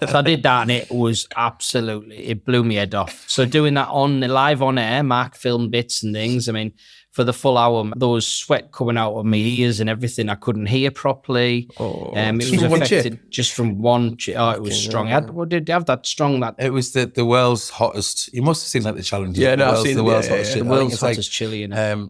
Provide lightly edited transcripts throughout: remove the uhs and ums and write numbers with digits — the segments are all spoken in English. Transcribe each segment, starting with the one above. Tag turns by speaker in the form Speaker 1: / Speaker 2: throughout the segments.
Speaker 1: So I did that and it blew me head off. So doing that live on air, Mark filmed bits and things. I mean, for the full hour, there was sweat coming out of my ears and everything. I couldn't hear properly. It was affected just from one chip. Oh, it was strong. Did you have that strong?
Speaker 2: It was the world's hottest. You must have seen the challenge.
Speaker 3: Yeah, no, I've seen
Speaker 2: the world's hottest.
Speaker 1: The world's hottest chili in it.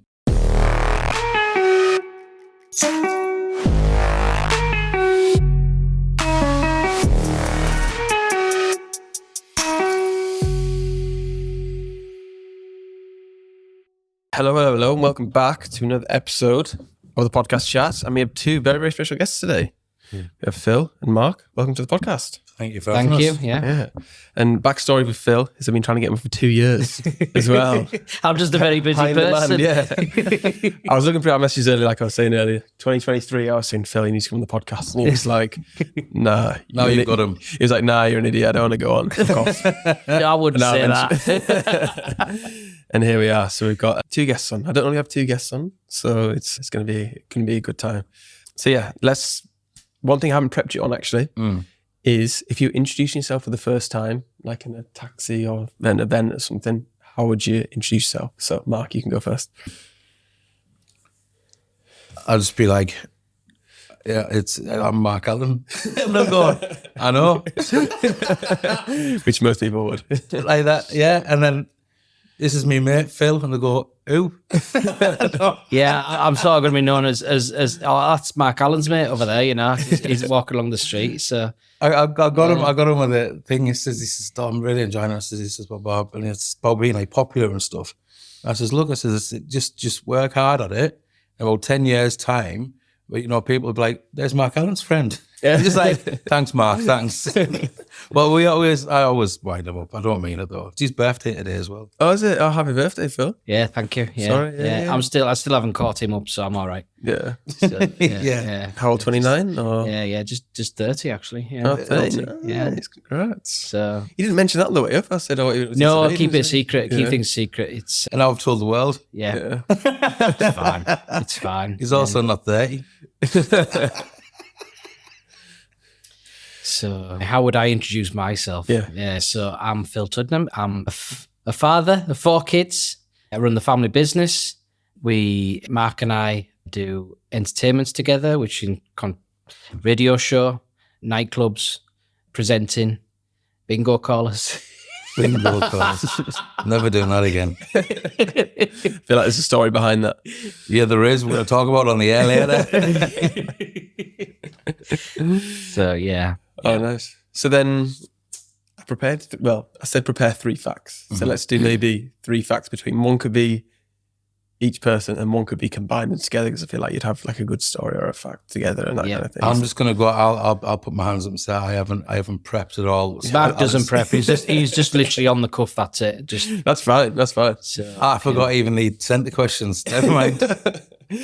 Speaker 3: Hello, and welcome back to another episode of the podcast Chatzzz. And we have two very, very special guests today. We have Phil and Mark. Welcome to the podcast.
Speaker 2: Thank you for having us.
Speaker 1: Thank you. Yeah.
Speaker 3: And backstory with Phil is I've been trying to get him for 2 years as well.
Speaker 1: I'm just a very busy person.
Speaker 3: I was looking through our messages earlier, like I was saying earlier. 2023, I was saying, Phil, you need to come on the podcast. And he was like, nah.
Speaker 2: No, you've got him.
Speaker 3: He was like, nah, you're an idiot. I don't want to go on. Fuck off.
Speaker 1: I wouldn't say that.
Speaker 3: And here we are. So we've got two guests on. I don't only have two guests on, so it's going to be a good time. So yeah, one thing I haven't prepped you on actually is if you introduce yourself for the first time, like in a taxi or an event or something, how would you introduce yourself? So Mark, you can go first.
Speaker 2: I'll just be like, I'm Marc Allan. No, go on. I know.
Speaker 3: Which most people would.
Speaker 2: Like that, yeah. And then, this is me mate, Phil, and they go, who?
Speaker 1: Yeah, I'm sort of going to be known as that's Marc Allan's mate over there, you know. He's walking along the street, so.
Speaker 2: I got him with the thing. He says, I'm really enjoying it. He says, Bob, and it's about being like popular and stuff. I says, look, just work hard at it. In about 10 years' time, but you know, people will be like, there's Marc Allan's friend. Yeah. Just like, thanks, Mark, thanks. Well, I always wind him up. I don't mean it though. It's his birthday today as well.
Speaker 3: Oh, is it? Oh, happy birthday, Phil.
Speaker 1: Yeah, thank you. Yeah.
Speaker 3: Sorry. Yeah.
Speaker 1: I still haven't caught him up, so I'm all right.
Speaker 3: Yeah.
Speaker 1: So,
Speaker 2: Yeah.
Speaker 3: How old, 29? Or?
Speaker 1: Yeah, just 30 actually. Yeah.
Speaker 3: Oh, 30.
Speaker 1: Yeah.
Speaker 3: Congrats.
Speaker 1: So
Speaker 3: you didn't mention that on the way up. I said,
Speaker 1: no, keep it secret. Keep things secret. It's
Speaker 2: and I've told the world.
Speaker 1: Yeah. It's fine. It's fine.
Speaker 2: He's also not 30.
Speaker 1: So how would I introduce myself?
Speaker 3: Yeah.
Speaker 1: So I'm Phil Tuddenham. I'm a father of 4 kids. I run the family business. Mark and I do entertainments together, which in radio show, nightclubs, presenting, bingo callers.
Speaker 2: Bingo callers. Never doing that again.
Speaker 3: I feel like there's a story behind that.
Speaker 2: Yeah, there is. We'll talk about it on the air later.
Speaker 1: So, yeah.
Speaker 3: Oh, nice. So then I said prepare 3 facts. So let's do maybe 3 facts between. One could be each person and one could be combined and together, because I feel like you'd have like a good story or a fact together and that kind of thing.
Speaker 2: I'm just going to go, I'll put my hands up and say I haven't prepped at all.
Speaker 1: Mark doesn't prep. He's just literally on the cuff. That's it.
Speaker 3: That's fine.
Speaker 1: So,
Speaker 2: I forgot I even need sent the questions. Never mind.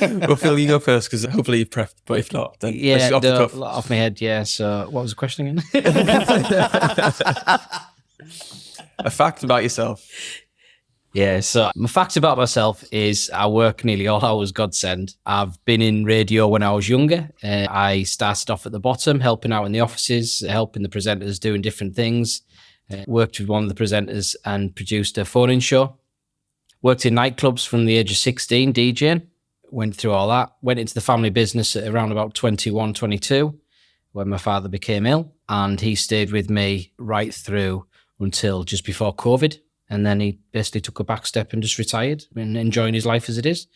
Speaker 3: Well, Phil, you go first because hopefully you've prepped, but if not, then
Speaker 1: off my head. Yeah. So what was the question again?
Speaker 3: A fact about yourself.
Speaker 1: Yeah, so my fact about myself is I work nearly all hours God send. I've been in radio when I was younger. I started off at the bottom, helping out in the offices, helping the presenters doing different things. Worked with one of the presenters and produced a phone-in show. Worked in nightclubs from the age of 16, DJing. Went through all that. Went into the family business at around about 21, 22, when my father became ill. And he stayed with me right through until just before COVID. And then he basically took a back step and just retired and enjoying his life as it is.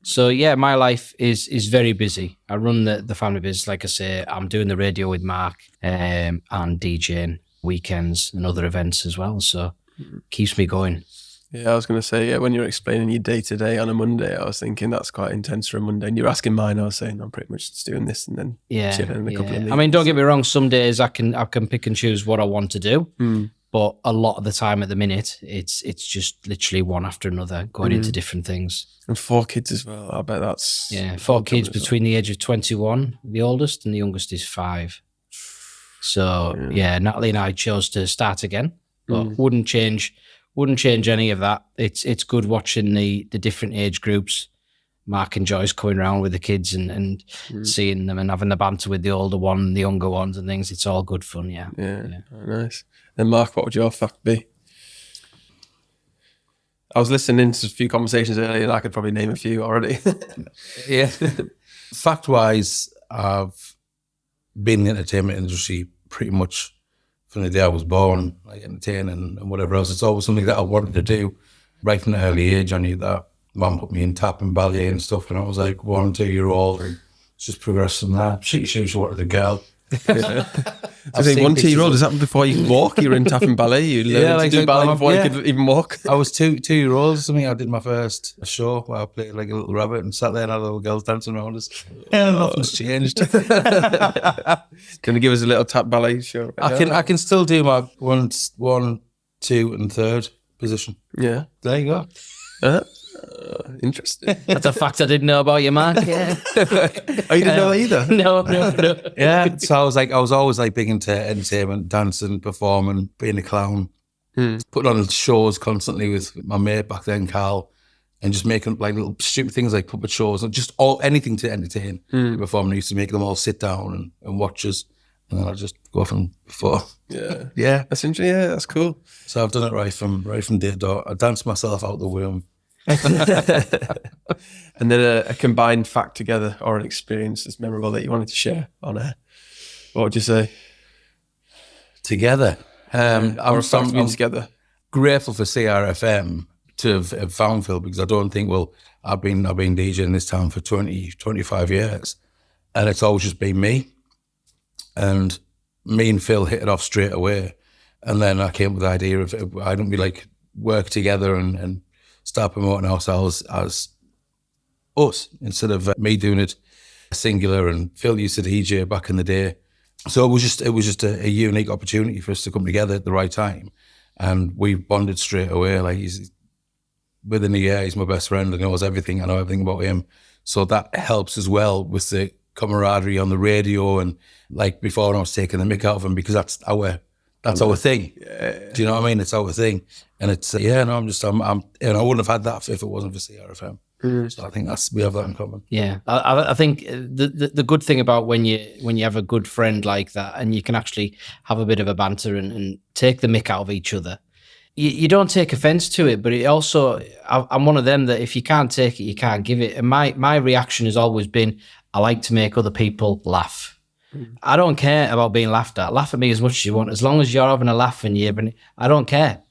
Speaker 1: So yeah, my life is very busy. I run the family business, like I say. I'm doing the radio with Mark and DJing weekends and other events as well. So keeps me going.
Speaker 3: Yeah, I was going to say, when you're explaining your day-to-day on a Monday, I was thinking that's quite intense for a Monday. And you're asking mine, I was saying I'm pretty much just doing this and then chilling in a couple of meetings.
Speaker 1: I mean, don't get me wrong, some days I can pick and choose what I want to do. But a lot of the time at the minute, it's just literally one after another, going into different things.
Speaker 3: And 4 kids as well. I bet that's...
Speaker 1: Yeah, 4 kids between the age of 21, the oldest, and the youngest is 5. So, Natalie and I chose to start again, but wouldn't change any of that. It's good watching the different age groups Mark enjoys coming around with the kids and seeing them and having the banter with the older one and the younger ones and things. It's all good fun, yeah.
Speaker 3: Yeah. Oh, nice. Then Mark, what would your fact be? I was listening to a few conversations earlier and I could probably name a few already.
Speaker 2: Yeah. Fact-wise, I've been in the entertainment industry pretty much from the day I was born, like entertaining and whatever else. It's always something that I wanted to do. Right from an early age, I knew that. Mum put me in tap and ballet and stuff when I was like 1, 2 year old, and just progressed from that. She wanted a girl.
Speaker 3: I think 1, 2 year old, is that before you could walk? You were in tap and ballet? You learned to do ballet before you could even walk?
Speaker 2: I was 2 year old or something. I did my first show where I played like a little rabbit and sat there and had little girls dancing around us. Yeah, nothing's changed.
Speaker 3: Can you give us a little tap ballet show?
Speaker 2: I can still do my 1, 2 and 3rd position.
Speaker 3: Yeah.
Speaker 2: There you go.
Speaker 3: Interesting.
Speaker 1: That's a fact I didn't know about you, Mark. Yeah.
Speaker 3: Oh, you didn't know that either?
Speaker 1: No.
Speaker 2: Yeah. So I was always like big into entertainment, dancing, performing, being a clown, putting on shows constantly with my mate back then, Carl, and just making like little stupid things like puppet shows and just anything to entertain. Performing, I used to make them all sit down and watch us, and then I'd just go off and perform.
Speaker 3: Yeah. That's interesting. Yeah, that's cool.
Speaker 2: So I've done it right from day dot. I danced myself out the womb.
Speaker 3: And then a combined fact together or an experience that's memorable that you wanted to share on air. What would you say?
Speaker 2: Together.
Speaker 3: I'm together.
Speaker 2: Grateful for CRFM to have found Phil, because I don't think, I've been DJing in this town for 25 years, and it's always just been me. And me and Phil hit it off straight away. And then I came with the idea of, why don't we like work together and start promoting ourselves as us instead of me doing it singular. And Phil used to DJ back in the day. So it was just a unique opportunity for us to come together at the right time. And we bonded straight away. Like within a year, he's my best friend and knows everything. I know everything about him. So that helps as well with the camaraderie on the radio. And like before, I was taking the mick out of him because that's our thing. Yeah. Do you know what I mean? It's our thing. And it's, and I wouldn't have had that if it wasn't for CRFM. So I think we have that in common.
Speaker 1: Yeah. I think the good thing about when you have a good friend like that and you can actually have a bit of a banter and take the mick out of each other, you don't take offense to it, but it also, I'm one of them that if you can't take it, you can't give it. And my reaction has always been, I like to make other people laugh. I don't care about being laughed at. Laugh at me as much as you want. As long as you're having a laugh and I don't care.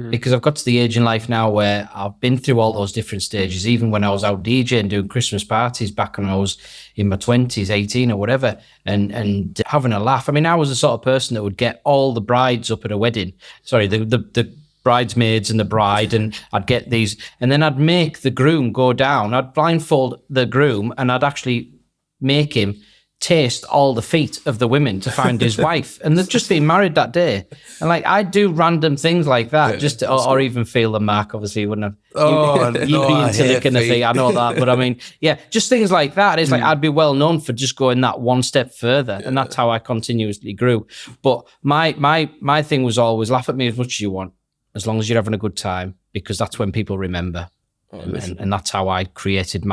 Speaker 1: Because I've got to the age in life now where I've been through all those different stages, even when I was out DJing, doing Christmas parties back when I was in my 20s, 18 or whatever, and having a laugh. I mean, I was the sort of person that would get all the brides up at a wedding. Sorry, the bridesmaids and the bride, and I'd get these, and then I'd make the groom go down. I'd blindfold the groom and I'd actually make him taste all the feet of the women to find his wife, and they've just been married that day. And like I do random things like that, or even feel the Mark. Obviously, you wouldn't have. You'd be taking the feet. I know that, but I mean, yeah, just things like that. It's like I'd be well known for just going that one step further, and that's how I continuously grew. But my thing was always laugh at me as much as you want, as long as you're having a good time, because that's when people remember, and that's how I created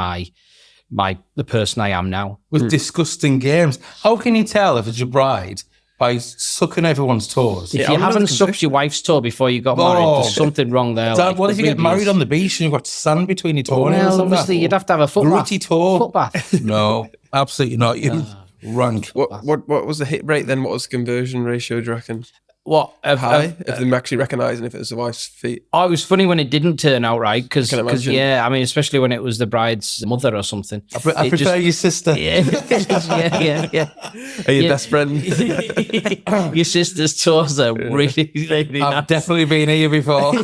Speaker 1: the person I am now.
Speaker 2: With disgusting games. How can you tell if it's your bride by sucking everyone's toes?
Speaker 1: If you haven't sucked your wife's toe before you got married, there's something wrong there.
Speaker 2: Dad, what if you get married on the beach and you've got sand between your toenails?
Speaker 1: Well, obviously, you'd have to have a foot
Speaker 2: Rooty toe.
Speaker 1: Foot bath.
Speaker 2: No, absolutely not. You rank.
Speaker 3: What was the hit rate then? What was the conversion ratio, do you reckon?
Speaker 1: What?
Speaker 3: High? If them actually recognising if it was the wife's feet?
Speaker 1: Oh, it was funny when it didn't turn out right, because I mean, especially when it was the bride's mother or something.
Speaker 2: I prefer your sister.
Speaker 1: Yeah.
Speaker 3: Are you best friend?
Speaker 1: Your sister's toes are really, really
Speaker 2: I've definitely been here before.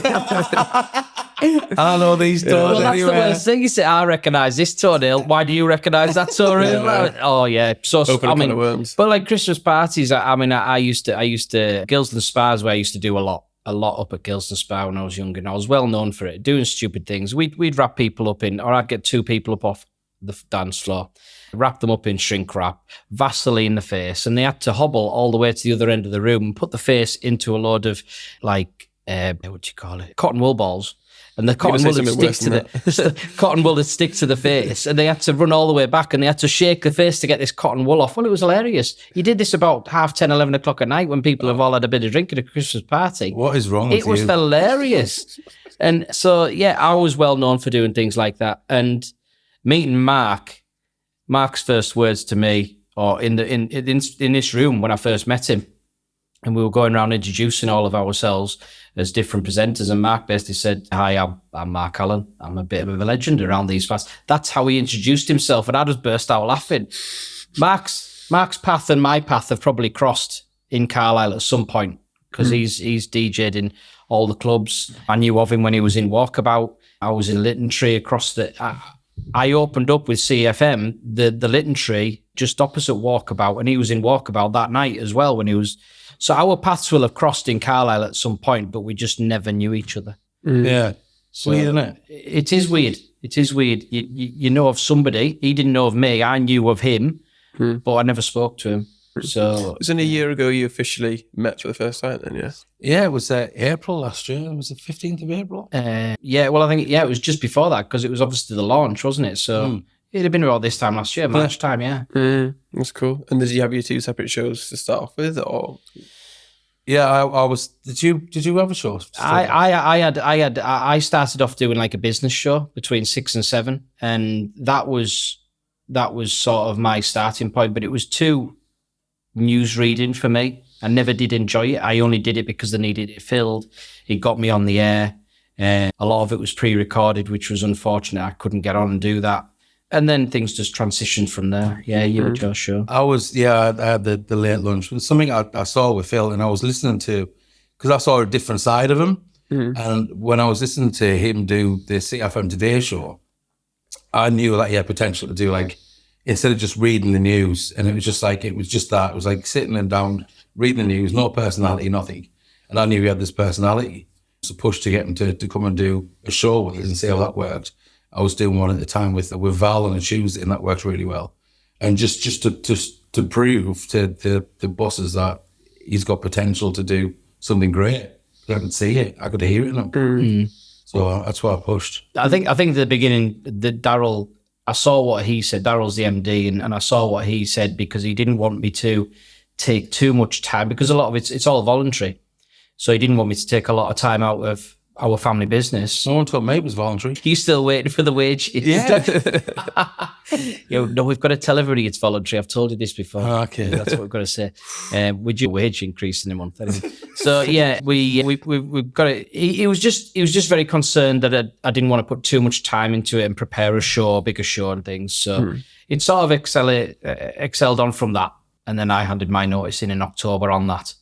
Speaker 2: I know these toes.
Speaker 1: Well, that's the worst thing. You say, I recognise this toenail. Why do you recognise that toenail? Oh yeah. So
Speaker 3: open a can of worms.
Speaker 1: But like Christmas parties, I used to Gilston Spas, where I used to do a lot up at Gilston Spa when I was younger, and I was well known for it, doing stupid things. We'd wrap people up in, or I'd get 2 people up off the dance floor, wrap them up in shrink wrap, Vaseline the face, and they had to hobble all the way to the other end of the room and put the face into a load of like what do you call it? Cotton wool balls. And the cotton
Speaker 3: say
Speaker 1: wool that
Speaker 3: something
Speaker 1: sticks to the cotton wool that sticks to the face, and they had to run all the way back, and they had to shake the face to get this cotton wool off. Well, it was hilarious. He did this about 10:30, 11 o'clock at night when people have all had a bit of drink at a Christmas party.
Speaker 2: What is wrong with you?
Speaker 1: It was hilarious. And so, yeah, I was well known for doing things like that. And meeting Mark's first words to me, or in this room when I first met him, and we were going around introducing all of ourselves as different presenters, and Mark basically said, "Hi, I'm Marc Allan. I'm a bit of a legend around these parts." That's how he introduced himself, and I just burst out laughing. Mark's path and my path have probably crossed in Carlisle at some point, because he's DJ'd in all the clubs. I knew of him when he was in Walkabout. I was in Lytton Tree across the... I opened up with CFM, the Lytton Tree, just opposite Walkabout, and he was in Walkabout that night as well when he was... So our paths will have crossed in Carlisle at some point, but we just never knew each other.
Speaker 2: Yeah.
Speaker 1: So
Speaker 2: Weird, isn't it?
Speaker 1: It is weird. It is weird. You know of somebody. He didn't know of me. I knew of him, but I never spoke to him. So
Speaker 3: It was only a year ago you officially met for the first time then, yeah?
Speaker 2: Yeah, it was April last year. It was the 15th of April.
Speaker 1: yeah, well, I think, it was just before that, because it was obviously the launch, wasn't it? So it'd have been about this time last year, March time, yeah.
Speaker 3: That's cool. And did you have your two separate shows to start off with, or?
Speaker 2: Yeah, I was. Did you have a show?
Speaker 1: I started off doing like a business show between 6 and 7, and that was sort of my starting point. But it was too news reading for me. I never did enjoy it. I only did it because they needed it filled. It got me on the air. A lot of it was pre-recorded, which was unfortunate. I couldn't get on and do that. And then things just transitioned from there. Yeah, you were your show.
Speaker 2: I had the late lunch. It was something I saw with Phil, and I was listening to, because I saw a different side of him. And when I was listening to him do the CFM Today show, I knew that he had potential to do, like, instead of just reading the news, and it was just that. It was like sitting and down, reading the news, no personality, nothing. And I knew he had this personality. It was a push to get him to come and do a show with us and see how that worked. I was doing one at the time with Val on a Tuesday, and that worked really well. And just to prove to the bosses that he's got potential to do something great. I could see it. I could hear it in him. So that's why I pushed.
Speaker 1: I think at the beginning, Daryl, I saw what he said. Daryl's the MD, and I saw what he said, because he didn't want me to take too much time, because a lot of it's all voluntary. So he didn't want me to take a lot of time out of our family business.
Speaker 2: No one told me it was voluntary.
Speaker 1: You still waiting for the wage?
Speaker 2: Yeah.
Speaker 1: No, we've got to tell everybody it's voluntary. I've told you this before.
Speaker 2: Okay.
Speaker 1: That's what we've got to say. With your wage increase in a month. Anyway. So yeah, we've got it. He was just very concerned that I didn't want to put too much time into it and prepare a bigger show and things. So it sort of excelled on from that. And then I handed my notice in October on that.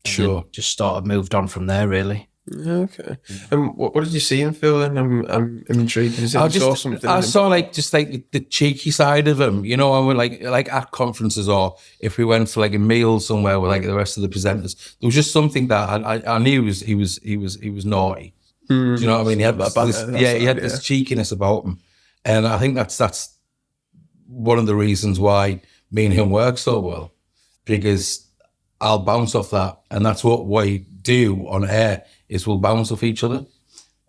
Speaker 2: Sure.
Speaker 1: Just sort of moved on from there, really.
Speaker 3: Okay. And what did you see in Phil then? I'm intrigued. I
Speaker 2: saw like the cheeky side of him, you know, and we're like at conferences, or if we went for like a meal somewhere with like the rest of the presenters, there was just something that I knew he was naughty. Do you know what I mean? He had this cheekiness about him, and I think that's one of the reasons why me and him work so well, because I'll bounce off that, and that's what we do on air. Is we'll bounce off each other,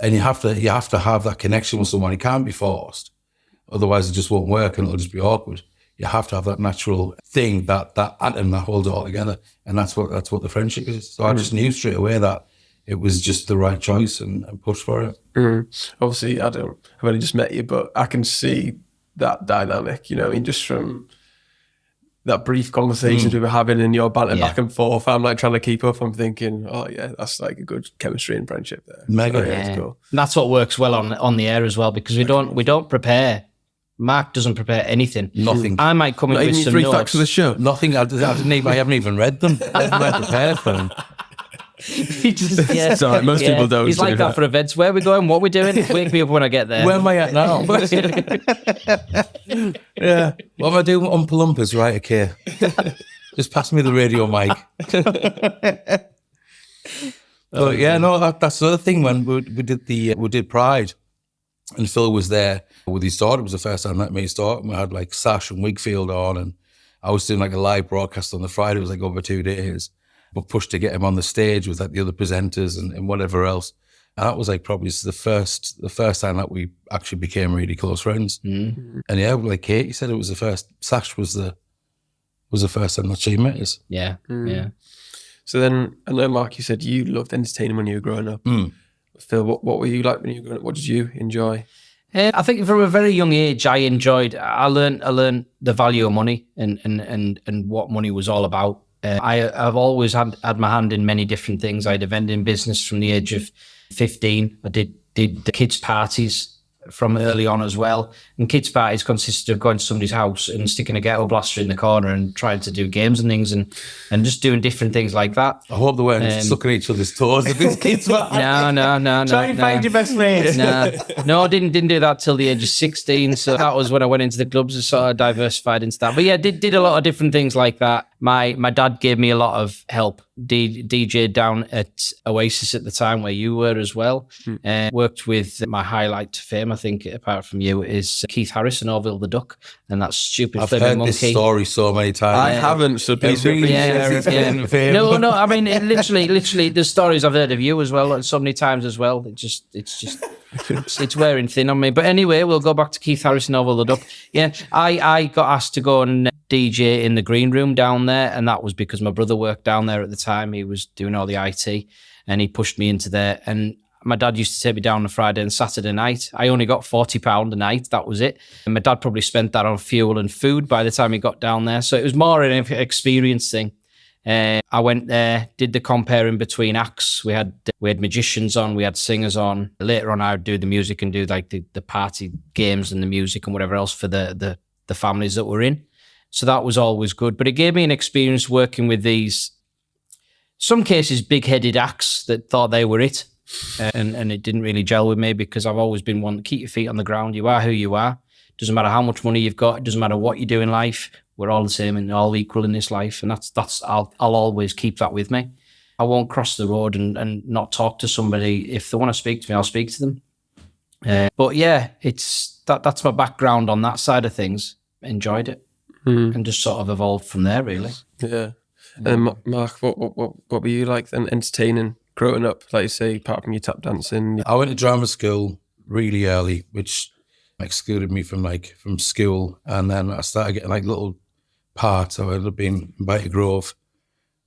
Speaker 2: and you have to have that connection with someone. It can't be forced, otherwise it just won't work and it'll just be awkward. You have to have that natural thing, that atom that holds it all together, and that's what the friendship is. So I just knew straight away that it was just the right choice and pushed for it.
Speaker 3: Obviously, I've only just met you, but I can see that dynamic. You know, just from that brief conversations we were having and your banter back and forth, I'm like trying to keep up. I'm thinking, oh yeah, that's like a good chemistry and friendship there.
Speaker 2: Mega.
Speaker 1: That's cool. And that's what works well on the air as well, because we don't prepare. Mark doesn't prepare anything.
Speaker 2: Nothing.
Speaker 1: I might come in with some
Speaker 3: three
Speaker 1: notes.
Speaker 3: facts of the show.
Speaker 2: Nothing. I haven't even read them. I haven't prepared for them.
Speaker 1: He just,
Speaker 3: Sorry, most people don't.
Speaker 1: He's like that for events. Where are we going? What are we doing? Wake me up when I get there.
Speaker 2: Where am I at now? Yeah. What am I doing? Oompa Loompas, right? Okay. Just pass me the radio mic. But yeah, no, that's the other thing. When we did Pride, and Phil was there with his daughter. It was the first time I met his daughter. And we had like Sash and Wigfield on, and I was doing like a live broadcast on the Friday. It was like over 2 days. but pushed to get him on the stage with like the other presenters and whatever else. And that was like probably the first time that we actually became really close friends. And yeah, like Katie said, it was the first. Sash was the first time that she met us.
Speaker 1: Yeah, yeah.
Speaker 3: So then, I know, Mark, you said you loved entertaining when you were growing up. Phil, what were you like when you were growing up? What did you enjoy?
Speaker 1: I think from a very young age, I learned the value of money and what money was all about. I've always had my hand in many different things. I had a vending business from the age of 15. I did the kids' parties from early on as well. And kids' parties consisted of going to somebody's house and sticking a ghetto blaster in the corner and trying to do games and things and just doing different things like that.
Speaker 2: I hope they weren't sucking each other's toes at this kids' party.
Speaker 1: No.
Speaker 2: Try and find your best mate.
Speaker 1: No, I didn't do that till the age of 16. So that was when I went into the clubs and sort of diversified into that. But yeah, did a lot of different things like that. My dad gave me a lot of help. DJ down at Oasis at the time where you were as well. Worked with my highlight to fame, I think, apart from you, is Keith Harris and Orville the Duck and that stupid
Speaker 2: I've
Speaker 1: flipping
Speaker 2: heard
Speaker 1: monkey.
Speaker 2: this story so many times.
Speaker 3: I haven't, so please
Speaker 2: really
Speaker 1: No, I mean, literally, there's stories I've heard of you as well, so many times as well. It's wearing thin on me. But anyway, we'll go back to Keith Harris and Orville the Duck. Yeah, I got asked to go and DJ in the green room down there, and that was because my brother worked down there at the time. He was doing all the IT, and he pushed me into there. And my dad used to take me down on a Friday and Saturday night. I only got £40 a night. That was it. And my dad probably spent that on fuel and food by the time he got down there. So it was more an experience thing. I went there, did the comparing between acts. We had magicians on, we had singers on. Later on, I would do the music and do like the party games and the music and whatever else for the families that were in. So that was always good. But it gave me an experience working with these, some cases, big-headed acts that thought they were it. And it didn't really gel with me because I've always been one to keep your feet on the ground. You are who you are. Doesn't matter how much money you've got. It doesn't matter what you do in life. We're all the same and all equal in this life. And I'll always keep that with me. I won't cross the road and not talk to somebody. If they want to speak to me, I'll speak to them. But yeah, that's my background on that side of things. Enjoyed it. And just sort of evolved from there, really.
Speaker 3: Yeah. And Mark, what were you like then, entertaining growing up? Like you say, apart from your tap dancing.
Speaker 2: I went to drama school really early, which excluded me from school, and then I started getting like little parts. I ended up being in Byter Grove.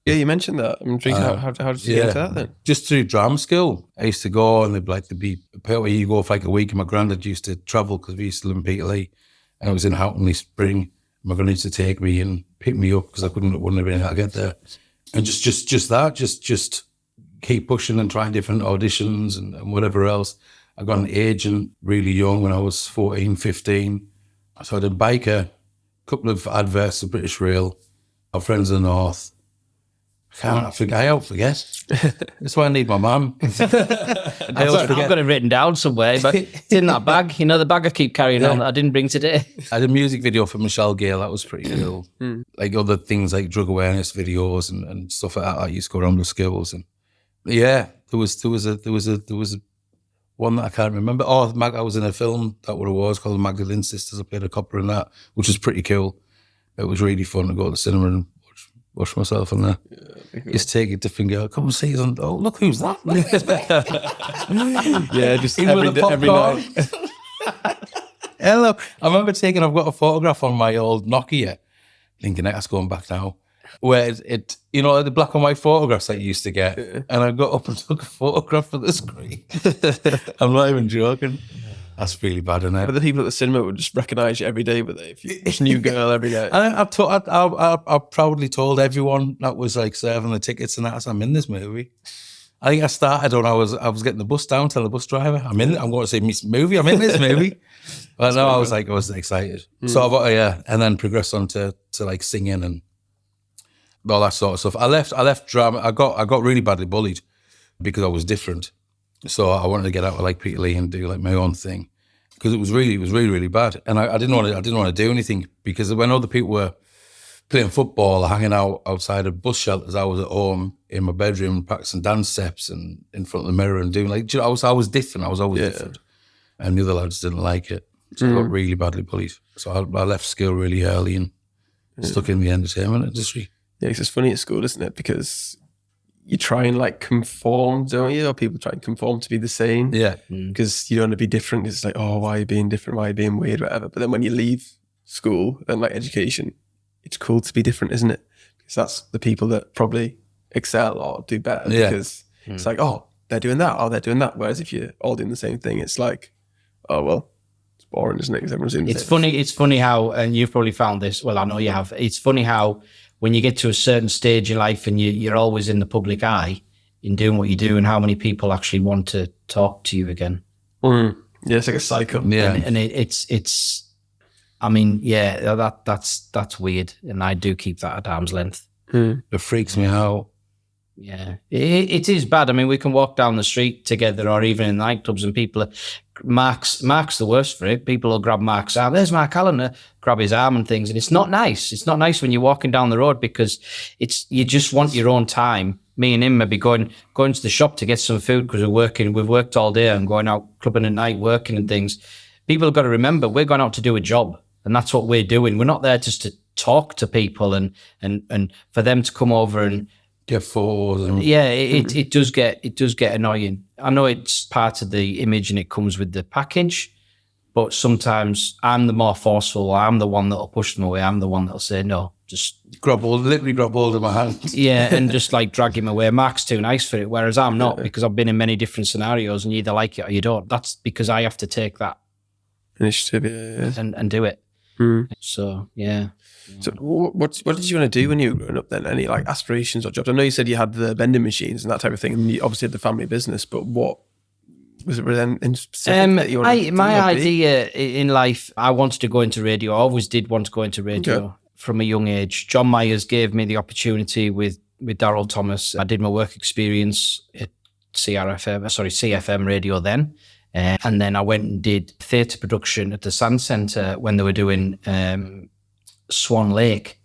Speaker 3: Yeah, you mentioned that. I'm intrigued. How did you get into that then?
Speaker 2: Just through drama school. I used to go, and there'd be a part where you go for like a week, and my granddad used to travel because we used to live in Peterlee, and I was in Houghtonley Spring. My granddad used to take me and pick me up because I wouldn't have been able to get there. And just keep pushing and trying different auditions and whatever else. I got an agent really young when I was 14, 15. So I did Biker, a couple of adverts for British Rail, Our Friends in the North. I forget. That's why I need my mum.
Speaker 1: I've got it written down somewhere, but it's in that bag. You know, the bag I keep carrying on that I didn't bring today.
Speaker 2: I did a music video for Michelle Gale. That was pretty cool. Like other things like drug awareness videos and stuff like that. I used to go around with skills. And yeah, there was a one that I can't remember. Oh, I was in a film that what it was called The Magdalene Sisters. I played a copper in that, which was pretty cool. It was really fun to go to the cinema and watch myself in there. Cool. Just take a different girl, come and see them. Oh, look who's that?
Speaker 3: Yeah, just every night.
Speaker 2: Hello. I remember I've got a photograph on my old Nokia, thinking that's going back now, where it the black and white photographs that you used to get, and I got up and took a photograph for the screen. I'm not even joking. That's really bad, isn't it?
Speaker 3: But the people at the cinema would just recognise you every day, but if it's a new girl every day.
Speaker 2: And I proudly told everyone that was like serving the tickets and that, I'm in this movie. I think I started when I was getting the bus down, telling the bus driver, I'm going to see this movie, I'm in this movie. But no, I was excited. So and then progressed on to like singing and all that sort of stuff. I left drama. I got really badly bullied because I was different. So I wanted to get out of like Peterlee and do like my own thing because it was really bad. And I didn't want to do anything because when other people were playing football or hanging out outside of bus shelters, I was at home in my bedroom practicing dance steps and in front of the mirror and doing like, I was different. I was always different. And the other lads didn't like it. So I got really badly bullied. So I left school really early and stuck in the entertainment industry.
Speaker 3: Yeah, because it's funny at school, isn't it? Because you try and like conform, don't you? Or people try and conform to be the same.
Speaker 2: Yeah.
Speaker 3: Because you don't want to be different. It's like, oh, why are you being different? Why are you being weird? Whatever. But then when you leave school and like education, it's cool to be different, isn't it? Because that's the people that probably excel or do better.
Speaker 2: Yeah.
Speaker 3: Because it's like, oh, they're doing that. Oh, they're doing that. Whereas if you're all doing the same thing, it's like, oh, well, it's boring, isn't it? Because everyone's doing the same thing.
Speaker 1: It's funny how, and you've probably found this, well, I know you have. It's funny how when you get to a certain stage in life and you're always in the public eye in doing what you do, and how many people actually want to talk to you again.
Speaker 3: Yeah, it's like a cycle.
Speaker 2: Yeah.
Speaker 1: And it's I mean, yeah, that's weird. And I do keep that at arm's length.
Speaker 2: It freaks me out.
Speaker 1: Yeah, it is bad. I mean, we can walk down the street together or even in nightclubs and people, Mark's the worst for it. People will grab Mark's arm. There's Marc Allan, grab his arm and things. And it's not nice. It's not nice when you're walking down the road because you just want your own time. Me and him maybe going to the shop to get some food because we've worked all day and going out clubbing at night, working and things. People have got to remember we're going out to do a job and that's what we're doing. We're not there just to talk to people and for them to come over and
Speaker 2: get photos. And
Speaker 1: yeah, it does get annoying. I know it's part of the image and it comes with the package, but sometimes I'm the more forceful. I'm the one that'll push them away. I'm the one that'll say no, just
Speaker 2: literally grab hold of my hand.
Speaker 1: Yeah, and just like drag him away. Mark's too nice for it, whereas I'm not because I've been in many different scenarios and you either like it or you don't. That's because I have to take that
Speaker 3: initiative
Speaker 1: and do it. So yeah.
Speaker 3: So what did you want to do when you were growing up then? Any like aspirations or jobs? I know you said you had the vending machines and that type of thing, and you obviously had the family business, but what was it in specific that you wanted to do?
Speaker 1: My idea in life, I wanted to go into radio. I always did want to go into radio from a young age. John Myers gave me the opportunity with Darryl Thomas. I did my work experience at CFM Radio then. And then I went and did theatre production at the Sand Centre when they were doing Swan Lake,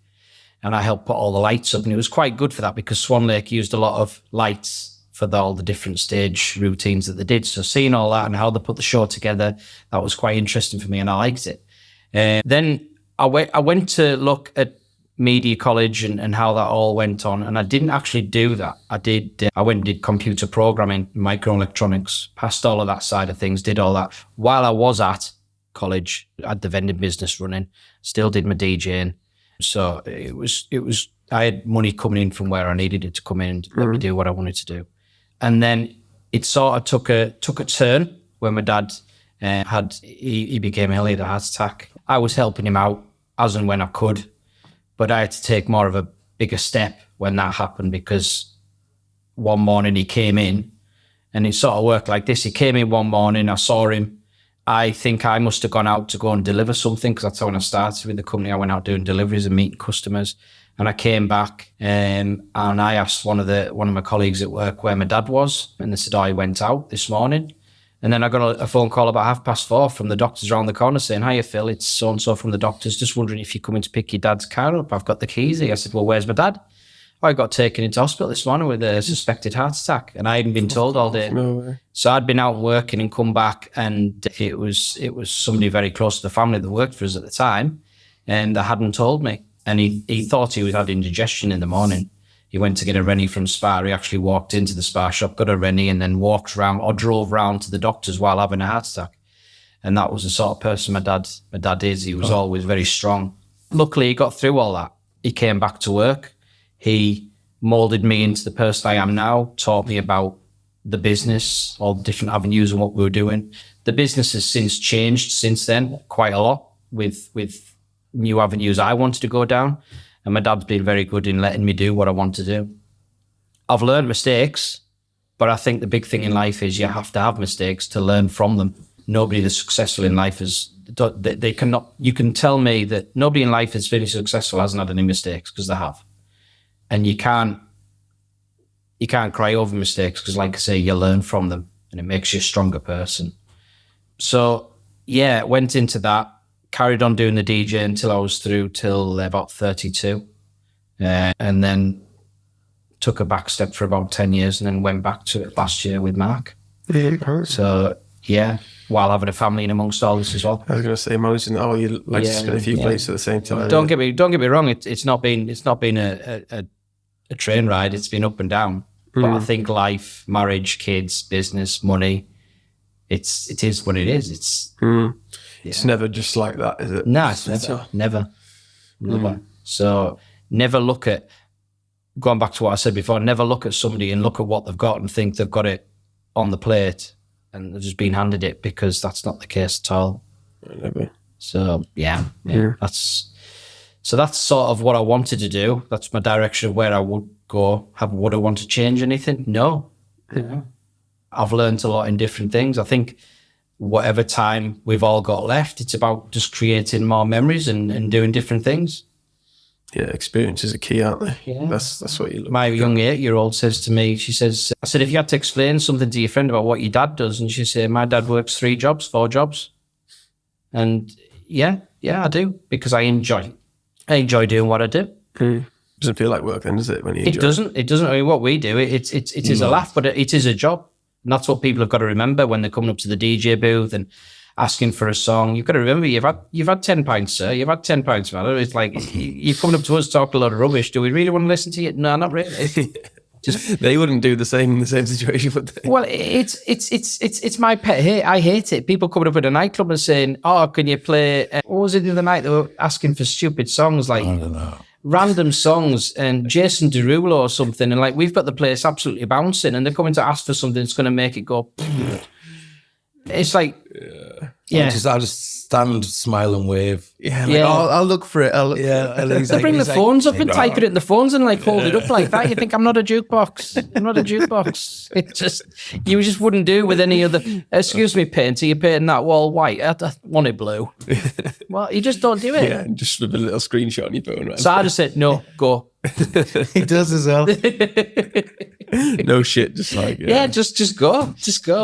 Speaker 1: and I helped put all the lights up, and it was quite good for that because Swan Lake used a lot of lights for all the different stage routines that they did. So seeing all that and how they put the show together, that was quite interesting for me, and I liked it. Then I went to look at media college and how that all went on, and I didn't actually do that. I went and did computer programming, microelectronics, passed all of that side of things, did all that while I was at college. I had the vending business running, still did my DJing. So it was I had money coming in from where I needed it to come in and let me do what I wanted to do. And then it sort of took a turn when my dad he became ill, he had a heart attack. I was helping him out as and when I could, but I had to take more of a bigger step when that happened because one morning he came in and it sort of worked like this. He came in one morning, I saw him. I think I must have gone out to go and deliver something because that's how when I started with the company. I went out doing deliveries and meeting customers. And I came back and I asked one of my colleagues at work where my dad was. And they said, he went out this morning. And then I got a phone call about 4:30 from the doctors around the corner saying, hiya, Phil, it's so-and-so from the doctors. Just wondering if you're coming to pick your dad's car up. I've got the keys here. I said, well, where's my dad? I got taken into hospital this morning with a suspected heart attack. And I hadn't been told all day.
Speaker 3: No way.
Speaker 1: So I'd been out working and come back. And it was somebody very close to the family that worked for us at the time. And they hadn't told me. And he thought he was having indigestion in the morning. He went to get a Rennie from Spa. He actually walked into the Spa shop, got a Rennie, and then walked around or drove round to the doctors while having a heart attack. And that was the sort of person my dad is. He was always very strong. Luckily, he got through all that. He came back to work. He molded me into the person I am now, taught me about the business, all the different avenues and what we were doing. The business has since changed since then quite a lot with new avenues I wanted to go down. And my dad's been very good in letting me do what I want to do. I've learned mistakes, but I think the big thing in life is you have to have mistakes to learn from them. Nobody that's successful in life you can tell me that nobody in life that's really successful hasn't had any mistakes, because they have. And you can't cry over mistakes because, like I say, you learn from them and it makes you a stronger person. So yeah, went into that. Carried on doing the DJ until I was through till about 32. And then took a back step for about 10 years and then went back to it last year with Marc. So, yeah, while having a family in amongst all this as well.
Speaker 3: I was going to say, managing you like to spin a few places at the same time.
Speaker 1: Don't get me wrong. It's not been a train ride. It's been up and down. But I think life, marriage, kids, business, money, it is what it is.
Speaker 3: It's never just like that, is it?
Speaker 1: No, it's never. So never look at, going back to what I said before, never look at somebody and look at what they've got and think they've got it on the plate and they've just been handed it, because that's not the case at all.
Speaker 3: Never.
Speaker 1: So that's sort of what I wanted to do. That's my direction of where I would go. Would I want to change anything? No. I've learned a lot in different things. I think whatever time we've all got left, it's about just creating more memories and doing different things.
Speaker 3: Yeah, experiences are key, aren't they?
Speaker 1: Yeah.
Speaker 3: That's what you look.
Speaker 1: My young 8-year-old says to me, she says, I said, if you had to explain something to your friend about what your dad does, and she said, my dad works 3 jobs, 4 jobs. And yeah, I do, because I enjoy doing what I do.
Speaker 3: Doesn't feel like work then, does it? When you
Speaker 1: It doesn't. I mean, what we do, it is a laugh, but it is a job. And that's what people have got to remember when they're coming up to the DJ booth and asking for a song. You've got to remember, you've had 10 pints, sir. You've had 10 pints, man. It's like, you're coming up to us talking a lot of rubbish. Do we really want to listen to you? No, not really. Just,
Speaker 3: they wouldn't do the same in the same situation, would they?
Speaker 1: Well, it's my pet hate. I hate it. People coming up at a nightclub and saying, "Oh, can you play?" What was it the other night? They were asking for stupid songs, like
Speaker 2: I don't know,
Speaker 1: random songs, and Jason Derulo or something, and like we've got the place absolutely bouncing, and they're coming to ask for something that's going to make it go. It's like, yeah.
Speaker 2: I just stand, smile, and wave.
Speaker 3: Yeah, like, I'll look for it.
Speaker 1: They bring the phones up and type it in the phones and like hold it up like that. You think I'm not a jukebox? I'm not a jukebox. It just, you just wouldn't do with any other. Excuse me, painter, you're painting that wall white. I want it blue. Well, you just don't do it.
Speaker 3: Yeah, just with a little screenshot on your phone. Right?
Speaker 1: So I just said, no, go.
Speaker 2: He does as well.
Speaker 3: No shit, just like
Speaker 1: just go.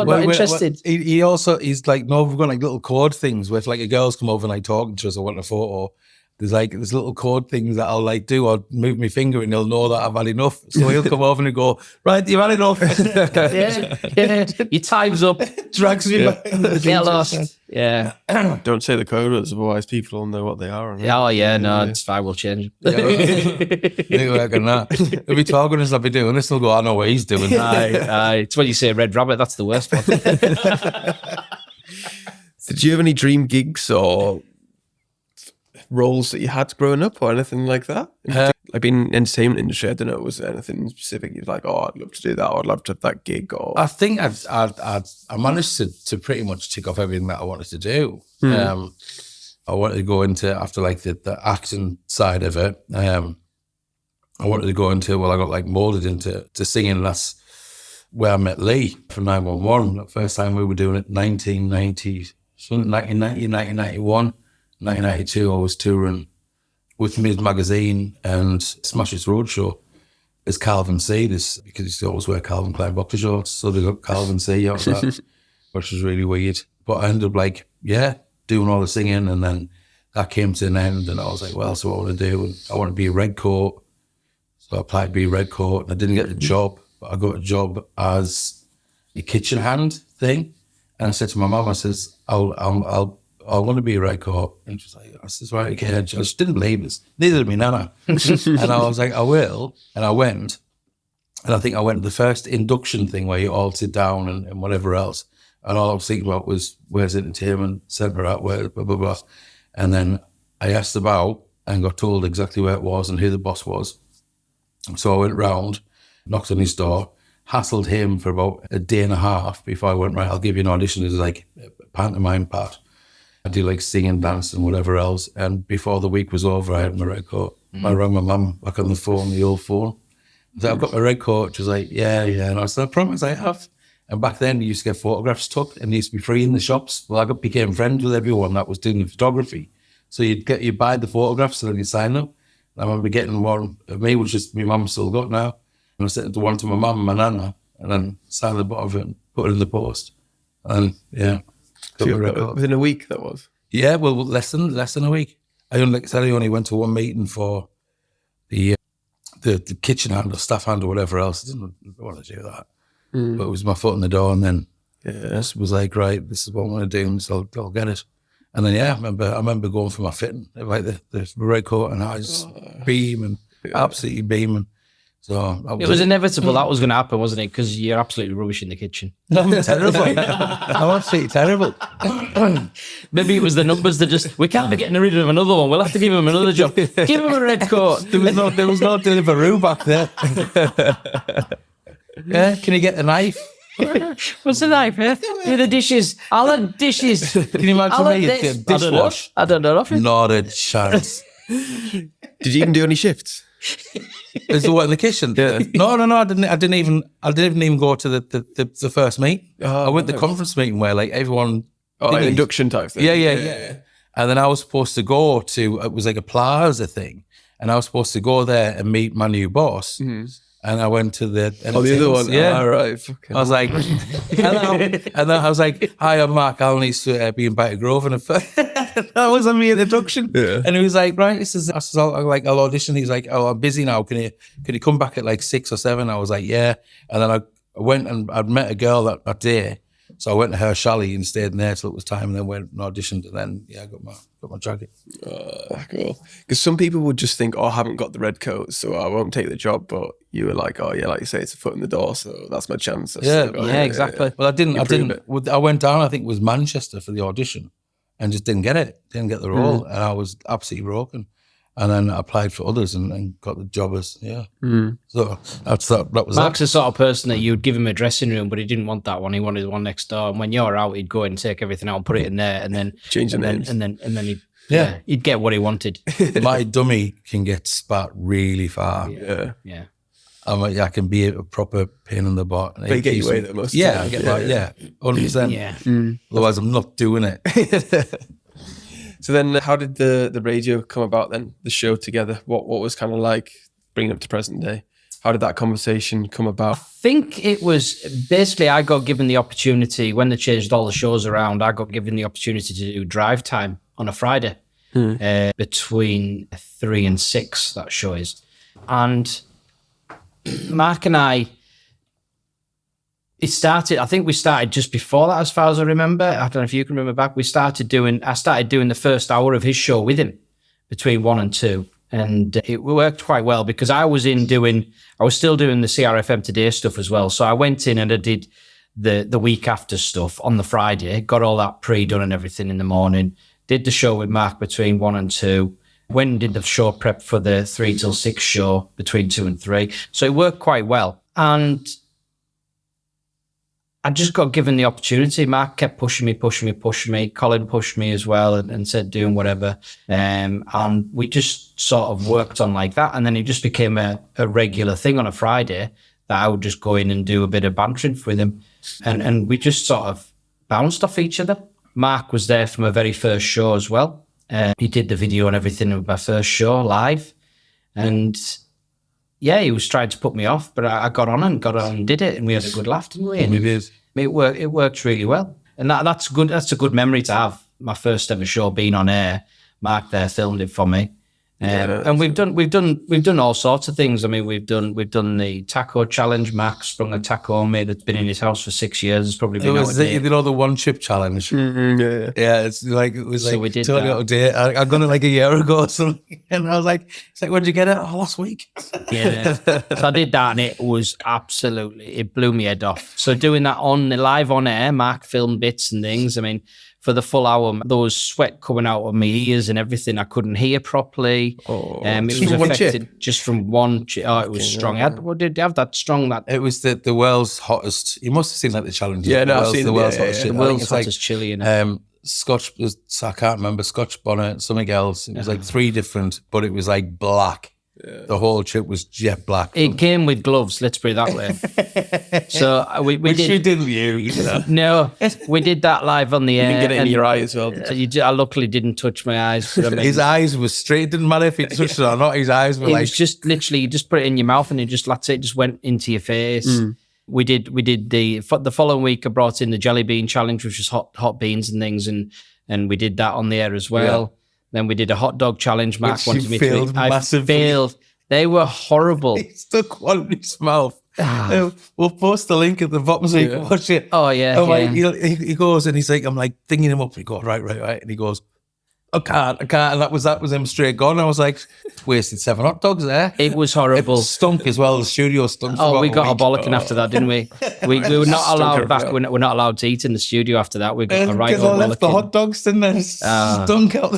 Speaker 1: Not interested.
Speaker 2: He's like, no, we've got like little chord things where if like a girl's come over and like talking to us or want a photo, there's little chord things that I'll like do. I'll move my finger and he'll know that I've had enough. So he'll come over and go, right, you've had enough.
Speaker 1: yeah. Your time's up.
Speaker 2: Drags me back.
Speaker 1: Get lost. Yeah.
Speaker 3: Don't say the code words, otherwise people will know what they are.
Speaker 1: Oh yeah, no, it's fine. We'll change.
Speaker 2: That. He'll be talking as I'll be doing this. He'll go, I know what he's doing.
Speaker 1: Aye. It's when you say red rabbit, that's the worst one.
Speaker 3: Did you have any dream gigs or roles that you had growing up or anything like that? Like being in the entertainment industry, I don't know, was there anything specific you're like, oh, I'd love to do that, or I'd love to have that gig? Or
Speaker 2: I think I managed to pretty much tick off everything that I wanted to do. I wanted to go into, after like the acting side of it, I wanted to go into, I got like molded into singing. That's where I met Lee from 911. The first time we were doing it, 1990, 1991, 1992, I was touring with Ms. Magazine and Smash's Roadshow as Calvin C, because he used to always wear Calvin Klein boxer shorts, so they got Calvin C out of that, which was really weird. But I ended up like, doing all the singing, and then that came to an end, and I was like, well, so what I want to do? And I want to be a red coat. So I applied to be a red coat, and I didn't get the job, but I got a job as a kitchen hand thing. And I said to my mum, I says, I want to be a red coat. And she was like, I says, right, okay. And she just didn't believe us. Neither did me nana. And I was like, I will. And I went. And I think I went to the first induction thing where you all sit down and whatever else. And all I was thinking about was, where's entertainment centre at, where, blah, blah, blah. And then I asked about and got told exactly where it was and who the boss was. So I went round, knocked on his door, hassled him for about a day and a half before I went, right, I'll give you an audition as like a pantomime part. I do like singing, dance and whatever else. And before the week was over, I had my red coat. I rang my mum back on the phone, the old phone. I said, I've got my red coat. She was like, yeah. And I said, I promise I have. And back then, you used to get photographs took and they used to be free in the shops. Well, I became friends with everyone that was doing the photography. So you'd buy the photographs and then you'd sign them. And I remember getting one of me, which is my mum still got now. And I sent the one to my mum and my nana, and then signed the bottom of it and put it in the post. And got my red coat.
Speaker 3: Within a week, that was?
Speaker 2: Yeah, well, less than a week. I only went to one meeting for the kitchen hand or staff hand or whatever else. I didn't want to do that. But it was my foot in the door, and then it was like, right, this is what I'm going to do, and so I'll get it. And then I remember going for my fitting, like the red coat, and I was beaming, absolutely beaming. So
Speaker 1: It was inevitable that was going to happen, wasn't it? Because you're absolutely rubbish in the kitchen.
Speaker 2: I'm terrible. I'm absolutely terrible.
Speaker 1: Maybe it was the numbers that just, we can't be getting rid of another one. We'll have to give him another job. Give him a red coat.
Speaker 2: There was no Deliveroo back there. Yeah, can you get the knife?
Speaker 1: What's the knife, eh? Yeah, the dishes. Alan, dishes.
Speaker 2: Can you imagine
Speaker 1: Alan,
Speaker 2: me?
Speaker 1: this.
Speaker 2: Dishwash?
Speaker 1: I don't know. Nothing.
Speaker 2: Not a chance.
Speaker 3: Did you even do any shifts?
Speaker 2: Is it what in the kitchen?
Speaker 3: Yeah.
Speaker 2: No. I didn't even go to the first meet. I went to the conference meeting where like everyone.
Speaker 3: Like induction type thing.
Speaker 2: Yeah. And then I was supposed to go to, it was like a plaza thing, and I was supposed to go there and meet my new boss. Mm-hmm. And I went to the
Speaker 3: other one.
Speaker 2: Yeah,
Speaker 3: right.
Speaker 2: I was like, and then I was like, "Hi, I'm Marc Allan. Used to be in Baker Grove," and that was on me introduction. Yeah. And he was like, "Right, this is." I said, "I'll audition." He's like, "Oh, I'm busy now. Can you come back at like 6 or 7?" I was like, "Yeah." And then I went and I'd met a girl that day, so I went to her chalet and stayed in there till it was time, and then went and auditioned, and then I got my jacket.
Speaker 3: Cool. Because some people would just think, "Oh, I haven't got the red coat, so I won't take the job." But you were like, "Oh yeah, like you say, it's a foot in the door, so that's my chance."
Speaker 1: Exactly.
Speaker 2: Well, I went down. I think it was Manchester for the audition, and just didn't get it. Didn't get the role, and I was absolutely broken. And then I applied for others and got the job as So that was
Speaker 1: Mark's the sort of person that you'd give him a dressing room, but he didn't want that one. He wanted the one next door. And when you're out, he'd go and take everything out and put it in there, and then
Speaker 3: change the names.
Speaker 1: And then he'd get what he wanted.
Speaker 2: My dummy can get spat really far.
Speaker 1: Yeah.
Speaker 2: I can be a proper pain in the butt.
Speaker 3: But you get your way though most of the
Speaker 2: Yeah,
Speaker 3: time.
Speaker 2: I get that. 100%.
Speaker 1: Yeah.
Speaker 2: Otherwise, I'm not doing it.
Speaker 3: So then how did the radio come about then, the show together? What was kind of like bringing up to present day? How did that conversation come about?
Speaker 1: I think it was basically I got given the opportunity, when they changed all the shows around, I got given the opportunity to do drive time on a Friday between 3 and 6, that show is. And Mark and I, I think we started just before that, as far as I remember. I don't know if you can remember back. I started doing the first hour of his show with him between 1 and 2. And it worked quite well because I was still doing the CRFM Today stuff as well. So I went in and I did the week after stuff on the Friday, got all that pre-done and everything in the morning, did the show with Mark between 1 and 2, went and did the show prep for the 3 till 6 show between 2 and 3. So it worked quite well. And I just got given the opportunity. Mark kept pushing me. Colin pushed me as well and said, doing whatever. And we just sort of worked on like that. And then it just became a regular thing on a Friday that I would just go in and do a bit of bantering with him. And we just sort of bounced off each other. Mark was there from my very first show as well. He did the video and everything of my first show live. And yeah, he was trying to put me off, but I got on and did it, and we had a good laugh, didn't we? And it worked really well, and that's good. That's a good memory to have. My first ever show being on air. Mark there filmed it for me, and we've done all sorts of things. I mean, we've done the taco challenge. Mark sprung a taco on me that's been in his house for 6 years. It's probably been
Speaker 2: the 1 chip challenge. Yeah, it was
Speaker 1: so we did
Speaker 2: totally out of date. I got it like a year ago or something, and I was like, "It's like, when did you get it?" "Oh, last week."
Speaker 1: Yeah, so I did that, and it was it blew me head off. So doing that live on air, Mark filmed bits and things. I mean, for the full hour, there was sweat coming out of my ears and everything. I couldn't hear properly. It was affected just from one chip. Oh, it was strong. Did you have that strong?
Speaker 2: It was the world's hottest. You must have seen like the challenge.
Speaker 3: Yeah, no, I've seen
Speaker 2: the world's hottest.
Speaker 1: The world's hottest chili.
Speaker 2: Scotch. I can't remember Scotch bonnet. Something else. It was like 3 different, but it was like black. Yeah. The whole chip was jet black.
Speaker 1: It came with gloves, let's put it that way. So
Speaker 2: Which you didn't use.
Speaker 1: No, we did that live on the air.
Speaker 3: You didn't get it in your eye as well.
Speaker 1: I luckily didn't touch my eyes. But I mean,
Speaker 2: his eyes were straight. It didn't matter if he touched it or not. His eyes were
Speaker 1: it was just literally, you just put it in your mouth and that's it. Just went into your face. We did the following week. I brought in the jelly bean challenge, which was hot beans and things, and we did that on the air as well. Yeah. Then we did a hot dog challenge. Mark wanted me to eat. I failed. They were horrible.
Speaker 2: He stuck one in his mouth. We'll post the link at the bottom so you can watch it.
Speaker 1: Oh, yeah.
Speaker 2: Like, he goes and he's like, I'm like, thinking him up. He goes, right. And he goes, I can't. And that was him straight gone. I was like, wasted 7 hot dogs there.
Speaker 1: It was horrible.
Speaker 2: It stunk as well. The studio stunk.
Speaker 1: Oh, we got a bollocking after that, didn't we? We were not allowed back. We're not allowed to eat in the studio after that. We got a right old bollocking.
Speaker 2: I left the hot dogs, didn't I? Stunk out.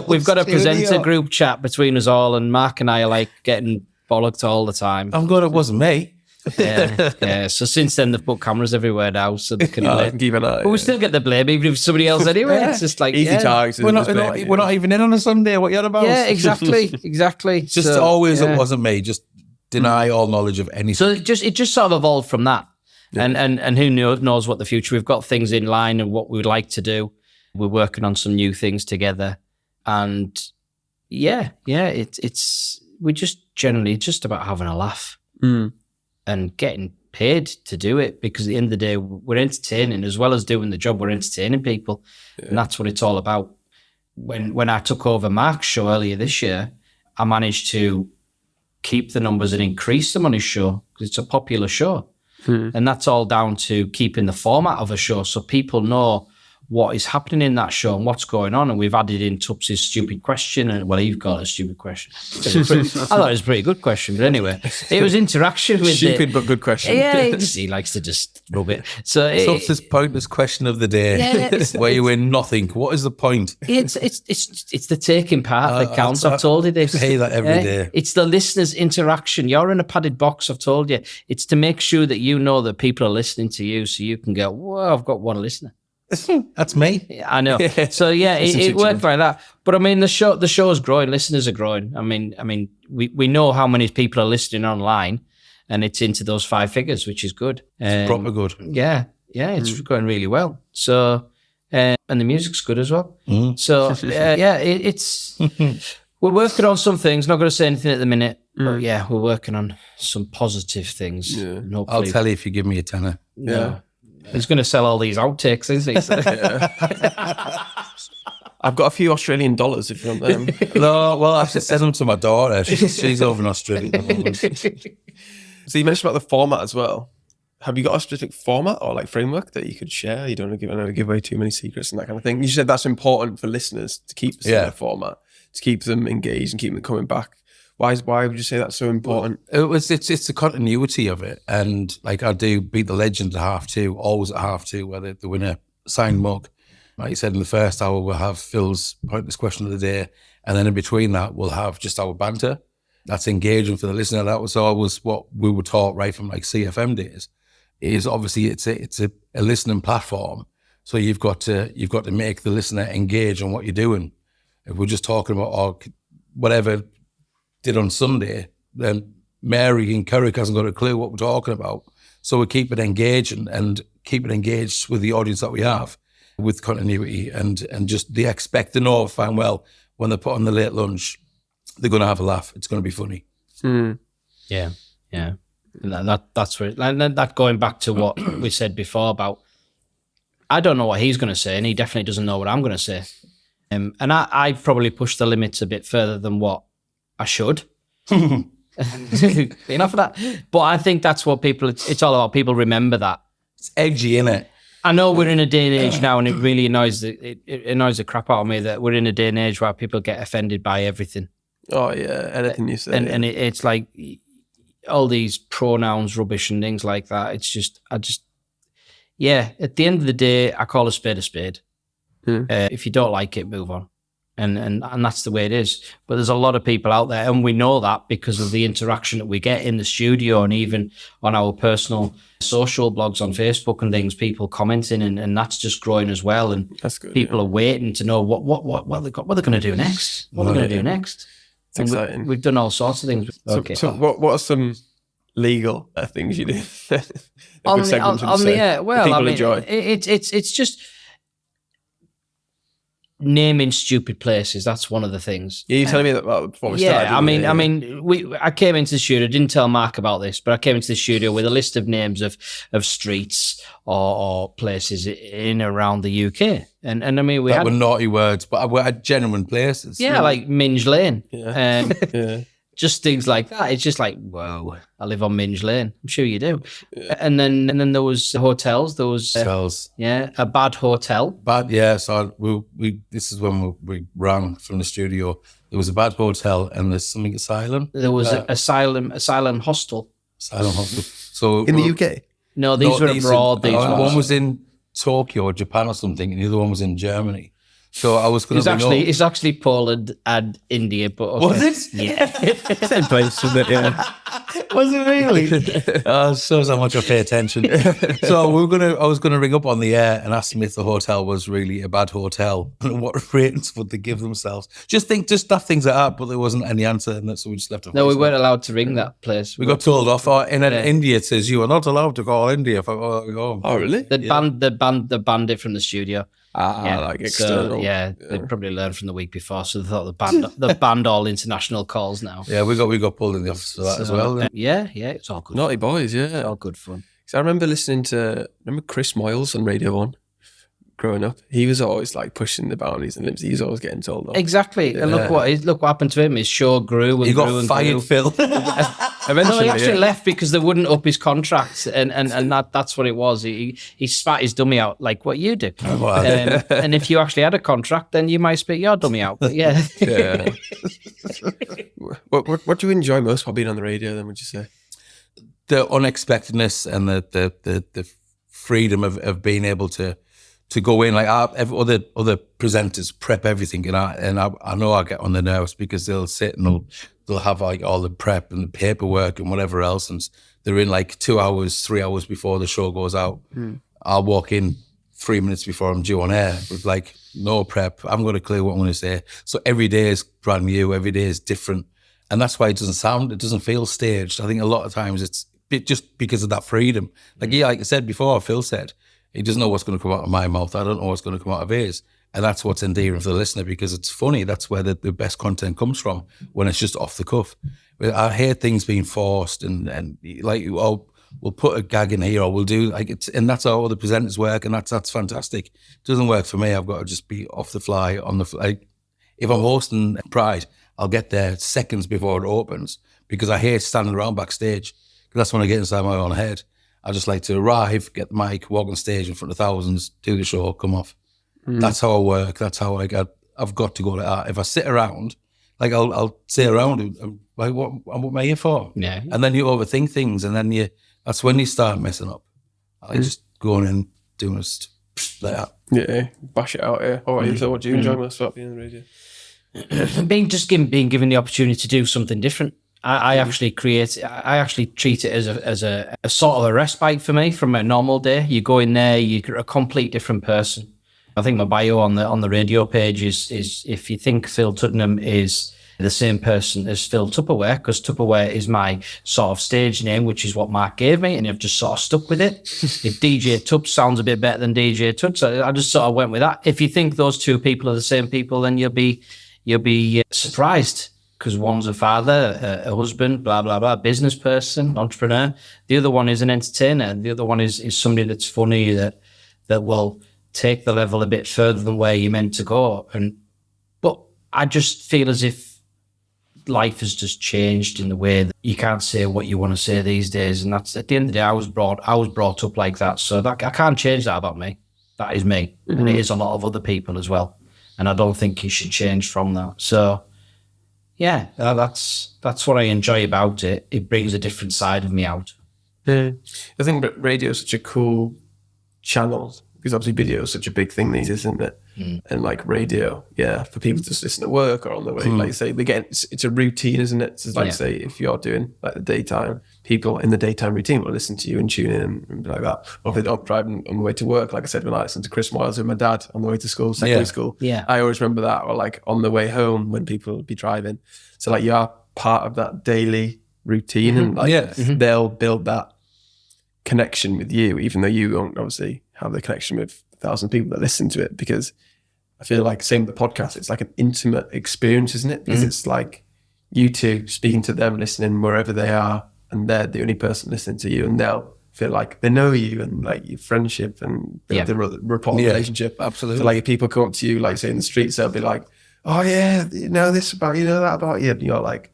Speaker 1: We've got a presenter group chat between us all, and Mark and I are like getting bollocked all the time.
Speaker 2: I'm glad it wasn't me.
Speaker 1: Yeah. So since then, they've put cameras everywhere now, so they can
Speaker 3: keep an eye.
Speaker 1: But we still get the blame, even if it's somebody else anyway. It's just like
Speaker 3: easy targets.
Speaker 2: We're not even in on a Sunday. What you're about?
Speaker 1: Yeah, exactly.
Speaker 2: Just always, it wasn't me. Just deny all knowledge of anything.
Speaker 1: So it just sort of evolved from that, and who knows what the future. We've got things in line and what we would like to do. We're working on some new things together, and it's we're just generally just about having a laugh. And getting paid to do it, because at the end of the day, we're entertaining as well as doing the job. We're entertaining people, and that's what it's all about. When I took over Mark's show earlier this year, I managed to keep the numbers and increase them on his show because it's a popular show, and that's all down to keeping the format of a show so people know what is happening in that show and what's going on. And we've added in Tups's stupid question, and you've got a stupid question. I thought it was a pretty good question, but anyway, it was interaction with
Speaker 3: stupid but good question.
Speaker 1: Yeah, he likes to just rub it. So
Speaker 2: Tups's pointless question of the day, where you win nothing. What is the point?
Speaker 1: It's the taking part that counts. I've told you this.
Speaker 2: I pay that every day. It's
Speaker 1: the listener's interaction. You're in a padded box. I've told you. It's to make sure that you know that people are listening to you, so you can go, "Whoa, I've got one listener."
Speaker 2: That's me.
Speaker 1: I know. So it worked like that. But I mean, the show is growing. Listeners are growing. I mean, we know how many people are listening online, and it's into those 5 figures, which is good.
Speaker 2: It's proper good.
Speaker 1: Yeah, it's going really well. So, and the music's good as well. So it's we're working on some things. Not going to say anything at the minute, but we're working on some positive things.
Speaker 2: Yeah. I'll tell you if you give me a tenner.
Speaker 1: Yeah. He's going to sell all these outtakes, isn't he?
Speaker 3: I've got a few Australian dollars if you want them.
Speaker 2: No, well, I have to send them to my daughter. She's over in Australia.
Speaker 3: So you mentioned about the format as well. Have you got a specific format or like framework that you could share? You don't want to give away too many secrets and that kind of thing. You said that's important for listeners to keep the format, to keep them engaged and keep them coming back. Why would you say that's so important?
Speaker 2: It's the continuity of it. And like I do Beat the Legend at 2:30, always at 2:30, where the winner signed mug. Like you said, in the first hour, we'll have Phil's pointless question of the day. And then in between that, we'll have just our banter. That's engaging for the listener. That was always what we were taught right from like CFM days. Is obviously it's a listening platform. So you've got to make the listener engage on what you're doing. If we're just talking about whatever did on Sunday, then Mary in Currick hasn't got a clue what we're talking about. So we keep it engaged and keep it engaged with the audience that we have, with continuity and just they expect to know fine well when they put on the late lunch, they're going to have a laugh. It's going to be funny.
Speaker 1: Yeah. And that's where, and then that going back to what we said before about, I don't know what he's going to say, and he definitely doesn't know what I'm going to say. And I probably pushed the limits a bit further than what I should. Enough of that. But I think that's what it's all about. People remember that.
Speaker 2: It's edgy, innit?
Speaker 1: I know we're in a day and age now, and it really annoys the crap out of me that we're in a day and age where people get offended by everything.
Speaker 3: Oh yeah, anything you say.
Speaker 1: And it's like all these pronouns rubbish and things like that. It's just, at the end of the day, I call a spade a spade. If you don't like it, move on. And that's the way it is. But there's a lot of people out there, and we know that because of the interaction that we get in the studio and even on our personal social blogs on Facebook and things, people commenting, and that's just growing as well. And
Speaker 3: that's good,
Speaker 1: people are waiting to know what they're going to do next. What they're going to do next.
Speaker 3: It's exciting.
Speaker 1: We've done all sorts of things.
Speaker 3: So what are some legal things you do? Enjoy.
Speaker 1: It's just naming stupid places. That's one of the things.
Speaker 3: Yeah, you telling me that before we started.
Speaker 1: I came into the studio. Didn't tell Mark about this, but I came into the studio with a list of names of streets or places in around the UK, and I mean
Speaker 2: were naughty words, but we had genuine places.
Speaker 1: Yeah, like Minge Lane.
Speaker 3: Yeah.
Speaker 1: just things like that. It's just like, whoa, I live on Minge Lane. I'm sure you do. Yeah. And then there was hotels. There was a bad hotel.
Speaker 2: Bad, yeah. So we this is when we ran from the studio. There was a bad hotel and there's something asylum.
Speaker 1: There was asylum hostel.
Speaker 2: Asylum hostel. So
Speaker 3: in the UK?
Speaker 1: No, these were abroad.
Speaker 2: One was in Tokyo or Japan or something, and the other one was in Germany. So I was going to
Speaker 1: it's actually Poland and India, but okay.
Speaker 2: Was it?
Speaker 1: Yeah.
Speaker 3: Same place, wasn't it? Yeah.
Speaker 2: Was it really? Shows how much I pay attention. So I was gonna ring up on the air and ask them if the hotel was really a bad hotel and what ratings would they give themselves. Just stuff things like that, but there wasn't any answer, and so we just left it.
Speaker 1: No, we weren't allowed to ring that place.
Speaker 2: We got told off. In India, it says you are not allowed to call India.
Speaker 3: Oh, really?
Speaker 1: They banned it from the studio.
Speaker 3: Like external.
Speaker 1: So, they probably learned from the week before, so they thought they banned all international calls now.
Speaker 2: Yeah, we got pulled in the office for that as well.
Speaker 1: Yeah, it's all good.
Speaker 3: Naughty boys, yeah.
Speaker 1: It's all good fun.
Speaker 3: So I remember listening to Chris Moyles on Radio 1 growing up. He was always like pushing the boundaries and limits. He was always getting told off.
Speaker 1: Exactly. And look what happened to him. His show grew and
Speaker 2: he
Speaker 1: grew
Speaker 2: got
Speaker 1: and
Speaker 2: fired,
Speaker 1: grew.
Speaker 2: Phil.
Speaker 3: Eventually,
Speaker 1: no, he actually left because they wouldn't up his contract, and that's what it was. He spat his dummy out like what you do. And if you actually had a contract, then you might spit your dummy out. But yeah.
Speaker 3: What do you enjoy most about being on the radio? Then would you say?
Speaker 2: The unexpectedness and the freedom of being able to go in. Like other presenters prep everything, and I know I get on the nerves because they'll sit and they'll have like all the prep and the paperwork and whatever else, and they're in like 2 hours, 3 hours before the show goes out. I'll walk in 3 minutes before I'm due on air with like no prep. I haven't got a clue what I'm going to say. So every day is brand new. Every day is different, and that's why it doesn't feel staged. I think a lot of times it's just because of that freedom. Like I said before, Phil said, he doesn't know what's going to come out of my mouth. I don't know what's going to come out of his. And that's what's endearing for the listener because it's funny. That's where the best content comes from, when it's just off the cuff. I hate things being forced and like, we'll put a gag in here or we'll do like it's, and that's how all the presenters work, and that's fantastic. It doesn't work for me. I've got to just be off the fly on the fly. If I'm hosting Pride, I'll get there seconds before it opens because I hate standing around backstage. That's when I get inside my own head. I just like to arrive, get the mic, walk on stage in front of thousands, do the show, come off. That's how I work. That's how I've got to go like that. If I sit around, like I'll sit around and like, what am I here for?
Speaker 1: Yeah.
Speaker 2: And then you overthink things, and then that's when you start messing up. I just going in, doing it like that.
Speaker 3: Yeah, bash it out, yeah. All right, so what do you enjoy most about being on the radio?
Speaker 1: being given the opportunity to do something different. I actually treat it as a sort of a respite for me from a normal day. You go in there, you're a complete different person. I think my bio on the radio page is if you think Phil Tuddenham is the same person as Phil Tupperware, because Tupperware is my sort of stage name, which is what Mark gave me, and I've just sort of stuck with it. If DJ Tubbs sounds a bit better than DJ Tubbs, I just sort of went with that. If you think those two people are the same people, then you'll be surprised. Because one's a father, a husband, blah, blah, blah, business person, entrepreneur. The other one is an entertainer. The other one is somebody that's funny, that will take the level a bit further than where you're meant to go. But I just feel as if life has just changed in the way that you can't say what you want to say these days. And that's, at the end of the day, I was brought up like that. So I can't change that about me. That is me. Mm-hmm. And it is a lot of other people as well. And I don't think you should change from that. So yeah, that's what I enjoy about it. It brings a different side of me out.
Speaker 3: Yeah. I think radio is such a cool channel because obviously video is such a big thing these days, isn't it? And like radio, for people to just listen at work or on the way, like you say, it's a routine, isn't it? So like say, if you're doing like the daytime, people in the daytime routine will listen to you and tune in and be like that. Or if they're not driving on the way to work, like I said, when I listened to Chris Moyles with my dad on the way to school, secondary school, I always remember that. Or like on the way home when people would be driving. So like you are part of that daily routine, and like they'll build that connection with you, even though you won't obviously have the connection with 1,000 people that listen to it, because I feel like same with the podcast, it's like an intimate experience, isn't it? Because it's like you two speaking to them, listening wherever they are, and they're the only person listening to you, and they'll feel like they know you and like your friendship and the rapport relationship.
Speaker 2: Absolutely.
Speaker 3: So like if people come up to you, like say in the streets, they'll be like, oh yeah, you know this about you, know that about you, and you're like,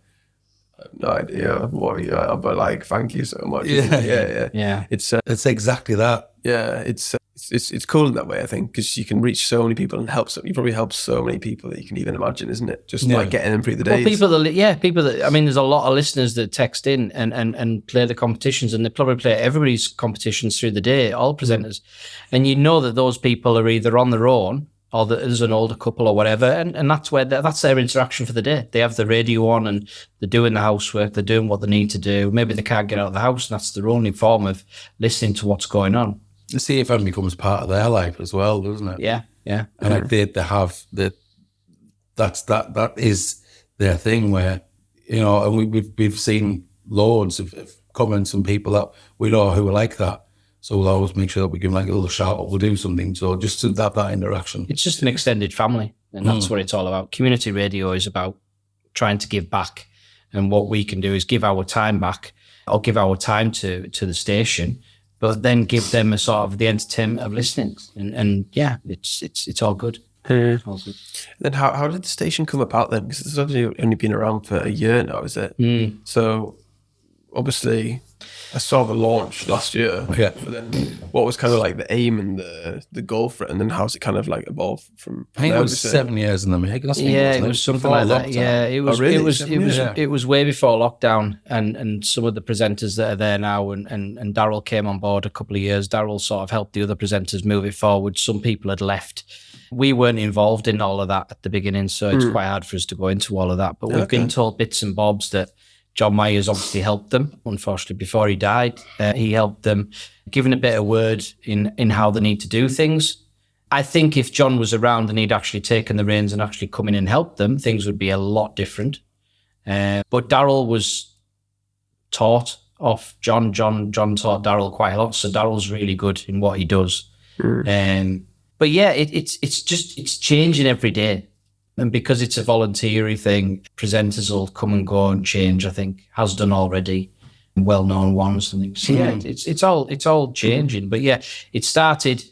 Speaker 3: no idea what you are, but like, thank you so much.
Speaker 1: Yeah.
Speaker 2: It's exactly that.
Speaker 3: Yeah, it's cool in that way, I think, because you can reach so many people and help. You probably help so many people that you can even imagine, isn't it? Just like getting them through the days.
Speaker 1: Well, people that, I mean, there's a lot of listeners that text in and play the competitions, and they probably play everybody's competitions through the day, all presenters. And you know that those people are either on their own or that there's an older couple or whatever, and that's where that's their interaction for the day. They have the radio on and they're doing the housework, they're doing what they need to do. Maybe they can't get out of the house, and that's their only form of listening to what's going on.
Speaker 2: The CFM becomes part of their life as well, doesn't it?
Speaker 1: Yeah.
Speaker 2: And like they have that is their thing where, you know, and we've seen loads of comments from people that we know who are like that. So we'll always make sure that we give them like a little shout out, we'll do something. So just to have that interaction.
Speaker 1: It's just an extended family, and that's what it's all about. Community radio is about trying to give back. And what we can do is give our time back, or give our time to the station, but then give them a sort of the entertainment of listening. And yeah, it's all good. All good.
Speaker 3: Then how did the station come about then? Because it's only been around for a year now, is it? So obviously I saw the launch last year.
Speaker 2: Yeah.
Speaker 3: But then what was kind of like the aim and the goal for it? And then how's it kind of like evolved from
Speaker 2: I think
Speaker 3: there,
Speaker 2: it was 7 years in the making.
Speaker 1: It was something like that. Yeah, it was.
Speaker 3: really?
Speaker 1: It was way before lockdown, and some of the presenters that are there now, and Daryl came on board a couple of years. Daryl sort of helped the other presenters move it forward. Some people had left. We weren't involved in all of that at the beginning, so it's quite hard for us to go into all of that. But we've been told bits and bobs that John Myers obviously helped them, unfortunately, before he died. He helped them, giving a bit of word in how they need to do things. I think if John was around and he'd actually taken the reins and actually come in and helped them, things would be a lot different. But Daryl was taught off John. John taught Daryl quite a lot, so Daryl's really good in what he does. But yeah, it's changing every day. And because it's a voluntary thing, presenters will come and go and change, I think, has done already, well-known ones and things. So yeah, it's all changing. But yeah, it started,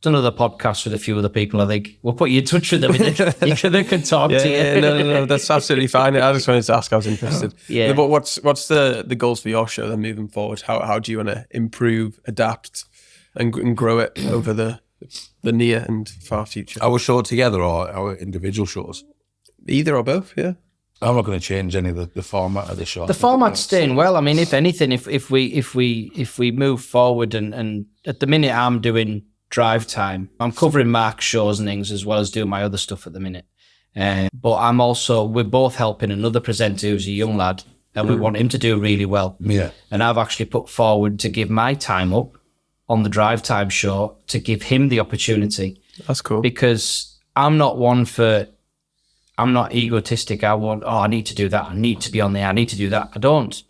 Speaker 1: done another podcast with a few other people, I think. We'll put you in touch with them. They can talk to you.
Speaker 3: Yeah, no, that's absolutely fine. I just wanted to ask, I was interested.
Speaker 1: Yeah.
Speaker 3: But what's the goals for your show then moving forward? How do you want to improve, adapt and grow it over the near and far future?
Speaker 2: Our show together or our individual shows?
Speaker 3: Either or both, yeah.
Speaker 2: I'm not going to change any of the format of the show.
Speaker 1: The format's staying well. I mean, if anything, if we move forward and at the minute I'm doing drive time, I'm covering Mark's shows and things as well as doing my other stuff at the minute. But we're both helping another presenter who's a young lad, and we want him to do really well.
Speaker 2: Yeah.
Speaker 1: And I've actually put forward to give my time up on the drive time show to give him the opportunity.
Speaker 3: That's cool.
Speaker 1: Because I'm not egotistic. I need to do that. I need to be on there. I need to do that. I don't,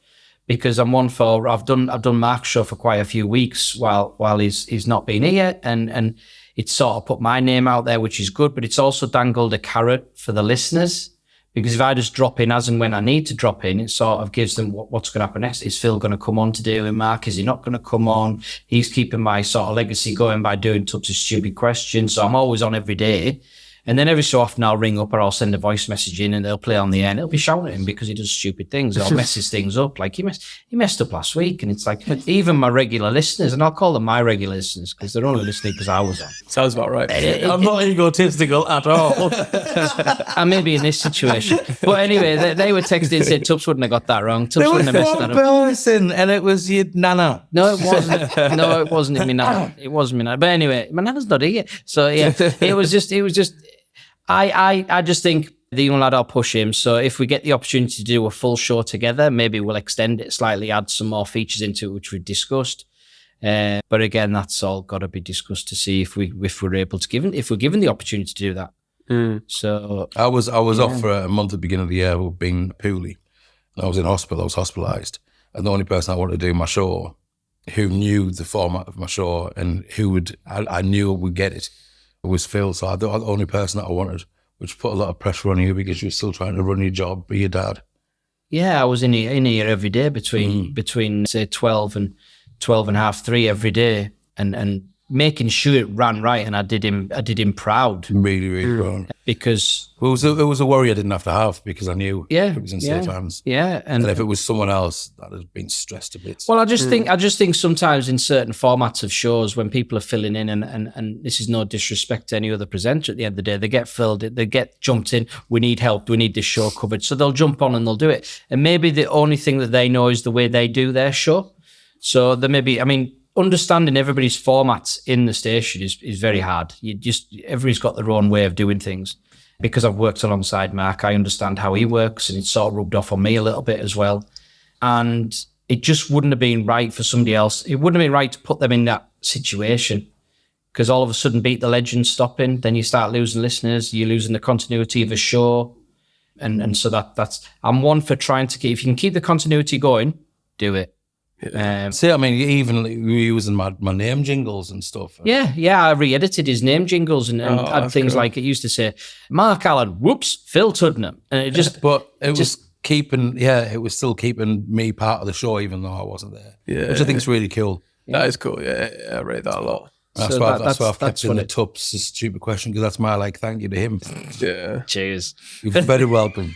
Speaker 1: because I've done Mark's show for quite a few weeks while he's not been here, and it's sort of put my name out there, which is good, but it's also dangled a carrot for the listeners. Because if I just drop in as and when I need to drop in, it sort of gives them what's going to happen next. Is Phil going to come on to deal with Mark? Is he not going to come on? He's keeping my sort of legacy going by doing Tubbs' stupid questions. So I'm always on every day. And then every so often I'll ring up or I'll send a voice message in and they'll play on the air and it'll be shouting at him because he does stupid things or messes things up. Like he messed up last week. And it's like, even my regular listeners, and I'll call them my regular listeners because they're only listening because I was on.
Speaker 3: Sounds about right.
Speaker 2: I'm not egotistical at all.
Speaker 1: I may be in this situation. But anyway, they were texting and said, Tubbs wouldn't have got that wrong. Tubbs wouldn't have messed that up.
Speaker 2: Person, and it was your nana.
Speaker 1: No, it wasn't. No, it wasn't my nana. It wasn't my nana. But anyway, my nana's not here. So yeah, it was just, I just think the young lad, I'll push him. So if we get the opportunity to do a full show together, maybe we'll extend it slightly, add some more features into it, which we've discussed. But again, that's all got to be discussed to see if we're able to if we're given the opportunity to do that. So
Speaker 2: I was off for a month at the beginning of the year with being poorly. I was in hospital. I was hospitalised, and the only person I wanted to do my show, who knew the format of my show and I knew would get it, was Phil. So the only person that I wanted, which put a lot of pressure on you because you're still trying to run your job, be your dad.
Speaker 1: Yeah, I was in here every day between say 12 and 12 and half, 3 every day, and making sure it ran right, and I did him proud.
Speaker 2: Really, really proud.
Speaker 1: Because
Speaker 2: it was a worry I didn't have to have, because I knew it was in safe hands.
Speaker 1: Yeah,
Speaker 2: and if it was someone else, that had been stressed a bit.
Speaker 1: Well, I just think sometimes in certain formats of shows, when people are filling in, and this is no disrespect to any other presenter, at the end of the day, they get filled, they get jumped in. We need help. We need this show covered. So they'll jump on and they'll do it. And maybe the only thing that they know is the way they do their show. So there may be, understanding everybody's formats in the station is very hard. Everybody's got their own way of doing things. Because I've worked alongside Marc, I understand how he works, and it's sort of rubbed off on me a little bit as well. And it just wouldn't have been right for somebody else. It wouldn't have been right to put them in that situation, because all of a sudden Beat the Legend stopping, then you start losing listeners, you're losing the continuity of a show. And so that's, I'm one for trying to if you can keep the continuity going, do it.
Speaker 2: Even using my name jingles and stuff.
Speaker 1: Yeah, I re-edited his name jingles and had things cool. Like it used to say, Marc Allan, whoops, Phil Tuddenham. And it just...
Speaker 2: But it was still keeping me part of the show, even though I wasn't there. Yeah. Which I think is really cool.
Speaker 3: Yeah. That is cool, yeah. I rate that a lot.
Speaker 2: That's why I've kept in the Tups, a stupid question, because that's my thank you to him.
Speaker 3: Yeah.
Speaker 1: Cheers.
Speaker 2: You're very welcome.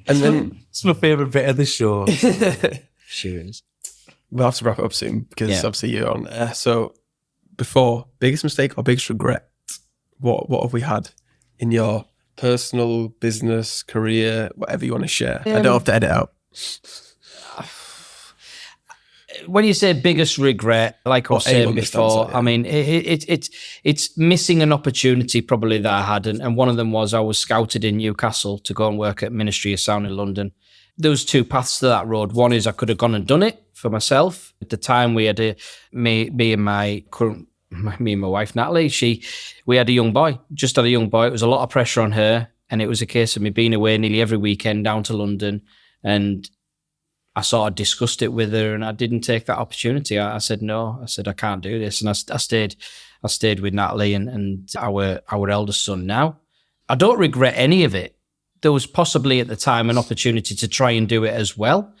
Speaker 3: And then
Speaker 2: it's my favourite bit of the show.
Speaker 1: Sure is.
Speaker 3: We'll have to wrap it up soon, because obviously you're on air. So before, biggest mistake or biggest regret, what have we had in your personal, business, career, whatever you want to share? I don't have to edit out.
Speaker 1: When you say biggest regret, like I was saying before, it's missing an opportunity probably that I had. And one of them was I was scouted in Newcastle to go and work at Ministry of Sound in London. There was two paths to that road. One is I could have gone and done it for myself. At the time, we had me and my wife, Natalie, we had a young boy, just had a young boy. It was a lot of pressure on her. And it was a case of me being away nearly every weekend down to London. And I sort of discussed it with her, and I didn't take that opportunity. I said, no, I can't do this. And I stayed with Natalie and our eldest son now. I don't regret any of it. There was possibly at the time an opportunity to try and do it as well.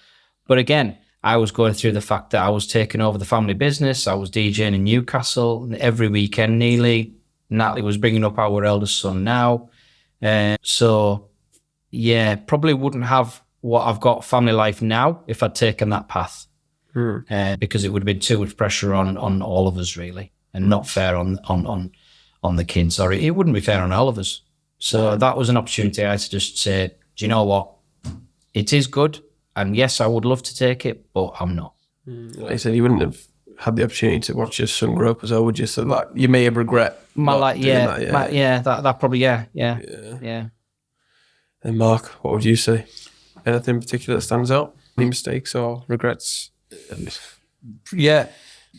Speaker 1: But again, I was going through the fact that I was taking over the family business. I was DJing in Newcastle every weekend nearly. Natalie was bringing up our eldest son now. So yeah, probably wouldn't have what I've got family life now if I'd taken that path, because it would have been too much pressure on all of us really, and not fair on the kids. Sorry, it wouldn't be fair on all of us. So that was an opportunity I had to just say, do you know what? It is good, and yes, I would love to take it, but I'm not.
Speaker 3: Like you said, you wouldn't have had the opportunity to watch your son grow up as well, would you? So like, you may have regret. That probably, yeah. And Marc, what would you say? Anything in particular that stands out? Any mistakes or regrets?
Speaker 2: Yeah.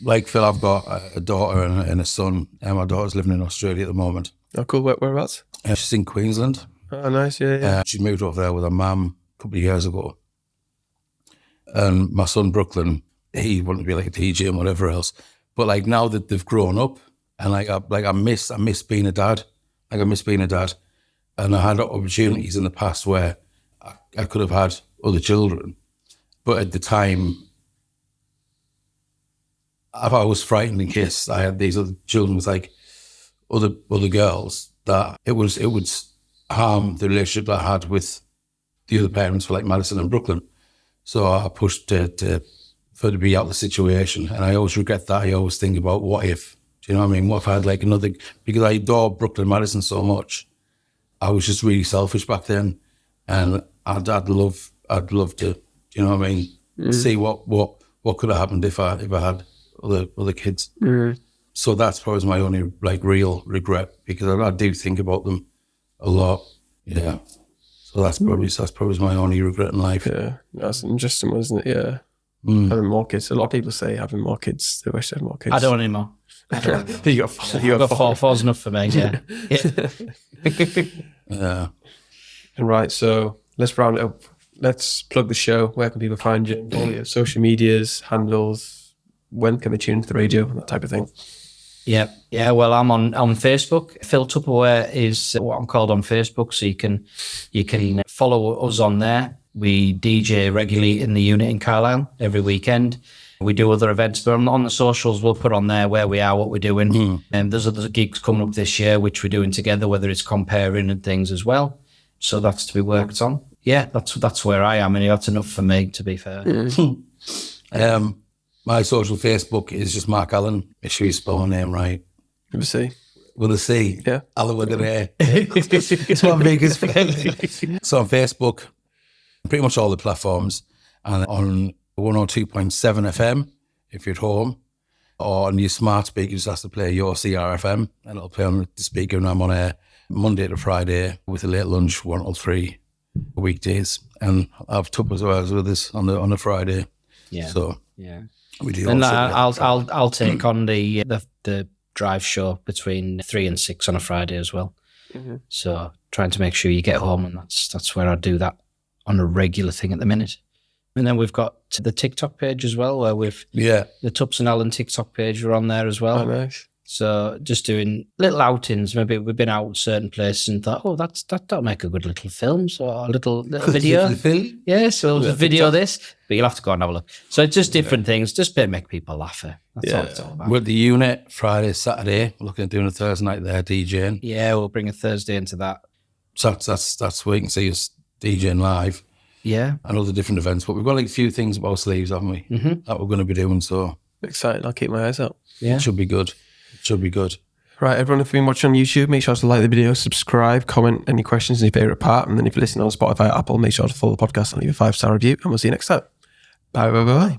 Speaker 2: Like Phil, I've got a daughter and a son, and my daughter's living in Australia at the moment.
Speaker 3: Oh, cool. Whereabouts?
Speaker 2: She's in Queensland.
Speaker 3: Oh, nice. Yeah.
Speaker 2: She moved over there with her mum a couple of years ago. And my son, Brooklyn, he wanted to be like a DJ and whatever else. But like now that they've grown up, and I miss being a dad. I miss being a dad. And I had opportunities in the past where I could have had other children, but at the time, I was frightened in case I had these other children with like other girls, that it would harm the relationship I had with the other parents for like Madison and Brooklyn. So I pushed for to be out of the situation, and I always regret that. I always think about what if, do you know what I mean? What if I had like another, because I adore Brooklyn and Madison so much. I was just really selfish back then, and I'd love to, you know what I mean, see what could have happened if I had other kids. So that's probably my only like real regret, because I do think about them a lot. Yeah. So that's probably my only regret in life.
Speaker 3: Yeah, that's an interesting one, isn't it? Yeah. Having more kids. A lot of people say having more kids, they wish they had more kids.
Speaker 1: I don't anymore.
Speaker 3: You got four.
Speaker 1: Four's enough for me. Yeah.
Speaker 2: Yeah.
Speaker 3: And right, so let's round it up. Let's plug the show. Where can people find you? All your social medias, handles. When can they tune into the radio? That type of thing.
Speaker 1: Yeah. Well, I'm on Facebook. Phil Tupperware is what I'm called on Facebook, so you can follow us on there. We DJ regularly in the unit in Carlisle every weekend. We do other events, but on the socials, we'll put on there where we are, what we're doing. And there's other gigs coming up this year, which we're doing together, whether it's comparing and things as well. So that's to be worked on. Yeah, that's where I am, and that's enough for me, to be fair.
Speaker 2: My social Facebook is just Marc Allan. Make sure you spell my name right.
Speaker 3: With a C.
Speaker 2: With a C.
Speaker 3: Yeah.
Speaker 2: Allan with an A. It's my biggest fan. So on Facebook, pretty much all the platforms, and on 102.7 FM if you're at home, or on your smart speaker, you just have to play your CRFM, and it'll play on the speaker, and I'm on air Monday to Friday with a late lunch, 1 till 3 weekdays, and I have Tupperware with us on the Friday.
Speaker 1: Yeah.
Speaker 2: So
Speaker 1: yeah,
Speaker 2: we do.
Speaker 1: And I'll take on the drive show between 3 and 6 on a Friday as well. So trying to make sure you get home, and that's where I do that on a regular thing at the minute. And then we've got the TikTok page as well, where the Tubbs and Allen TikTok page are on there as well.
Speaker 3: Oh, nice.
Speaker 1: So just doing little outings. Maybe we've been out certain places and thought, oh, that'll make a good little film, so a little video. Yeah, so we'll just video this, but you'll have to go and have a look. So it's just different things, just to make people laugh. That's all it's all about.
Speaker 2: With the unit, Friday, Saturday, looking at doing a Thursday night there, DJing.
Speaker 1: Yeah, we'll bring a Thursday into that.
Speaker 2: So that's where you can see us DJing live.
Speaker 1: Yeah.
Speaker 2: And other different events. But we've got like a few things about sleeves, haven't we? That we're going to be doing. So
Speaker 3: exciting. I'll keep my eyes out.
Speaker 1: Yeah.
Speaker 2: It should be good.
Speaker 3: Right, everyone, if you've been watching on YouTube, make sure to like the video, subscribe, comment any questions in your favourite part. And then if you're listening on Spotify or Apple, make sure to follow the podcast and leave a 5-star review. And we'll see you next time. Bye.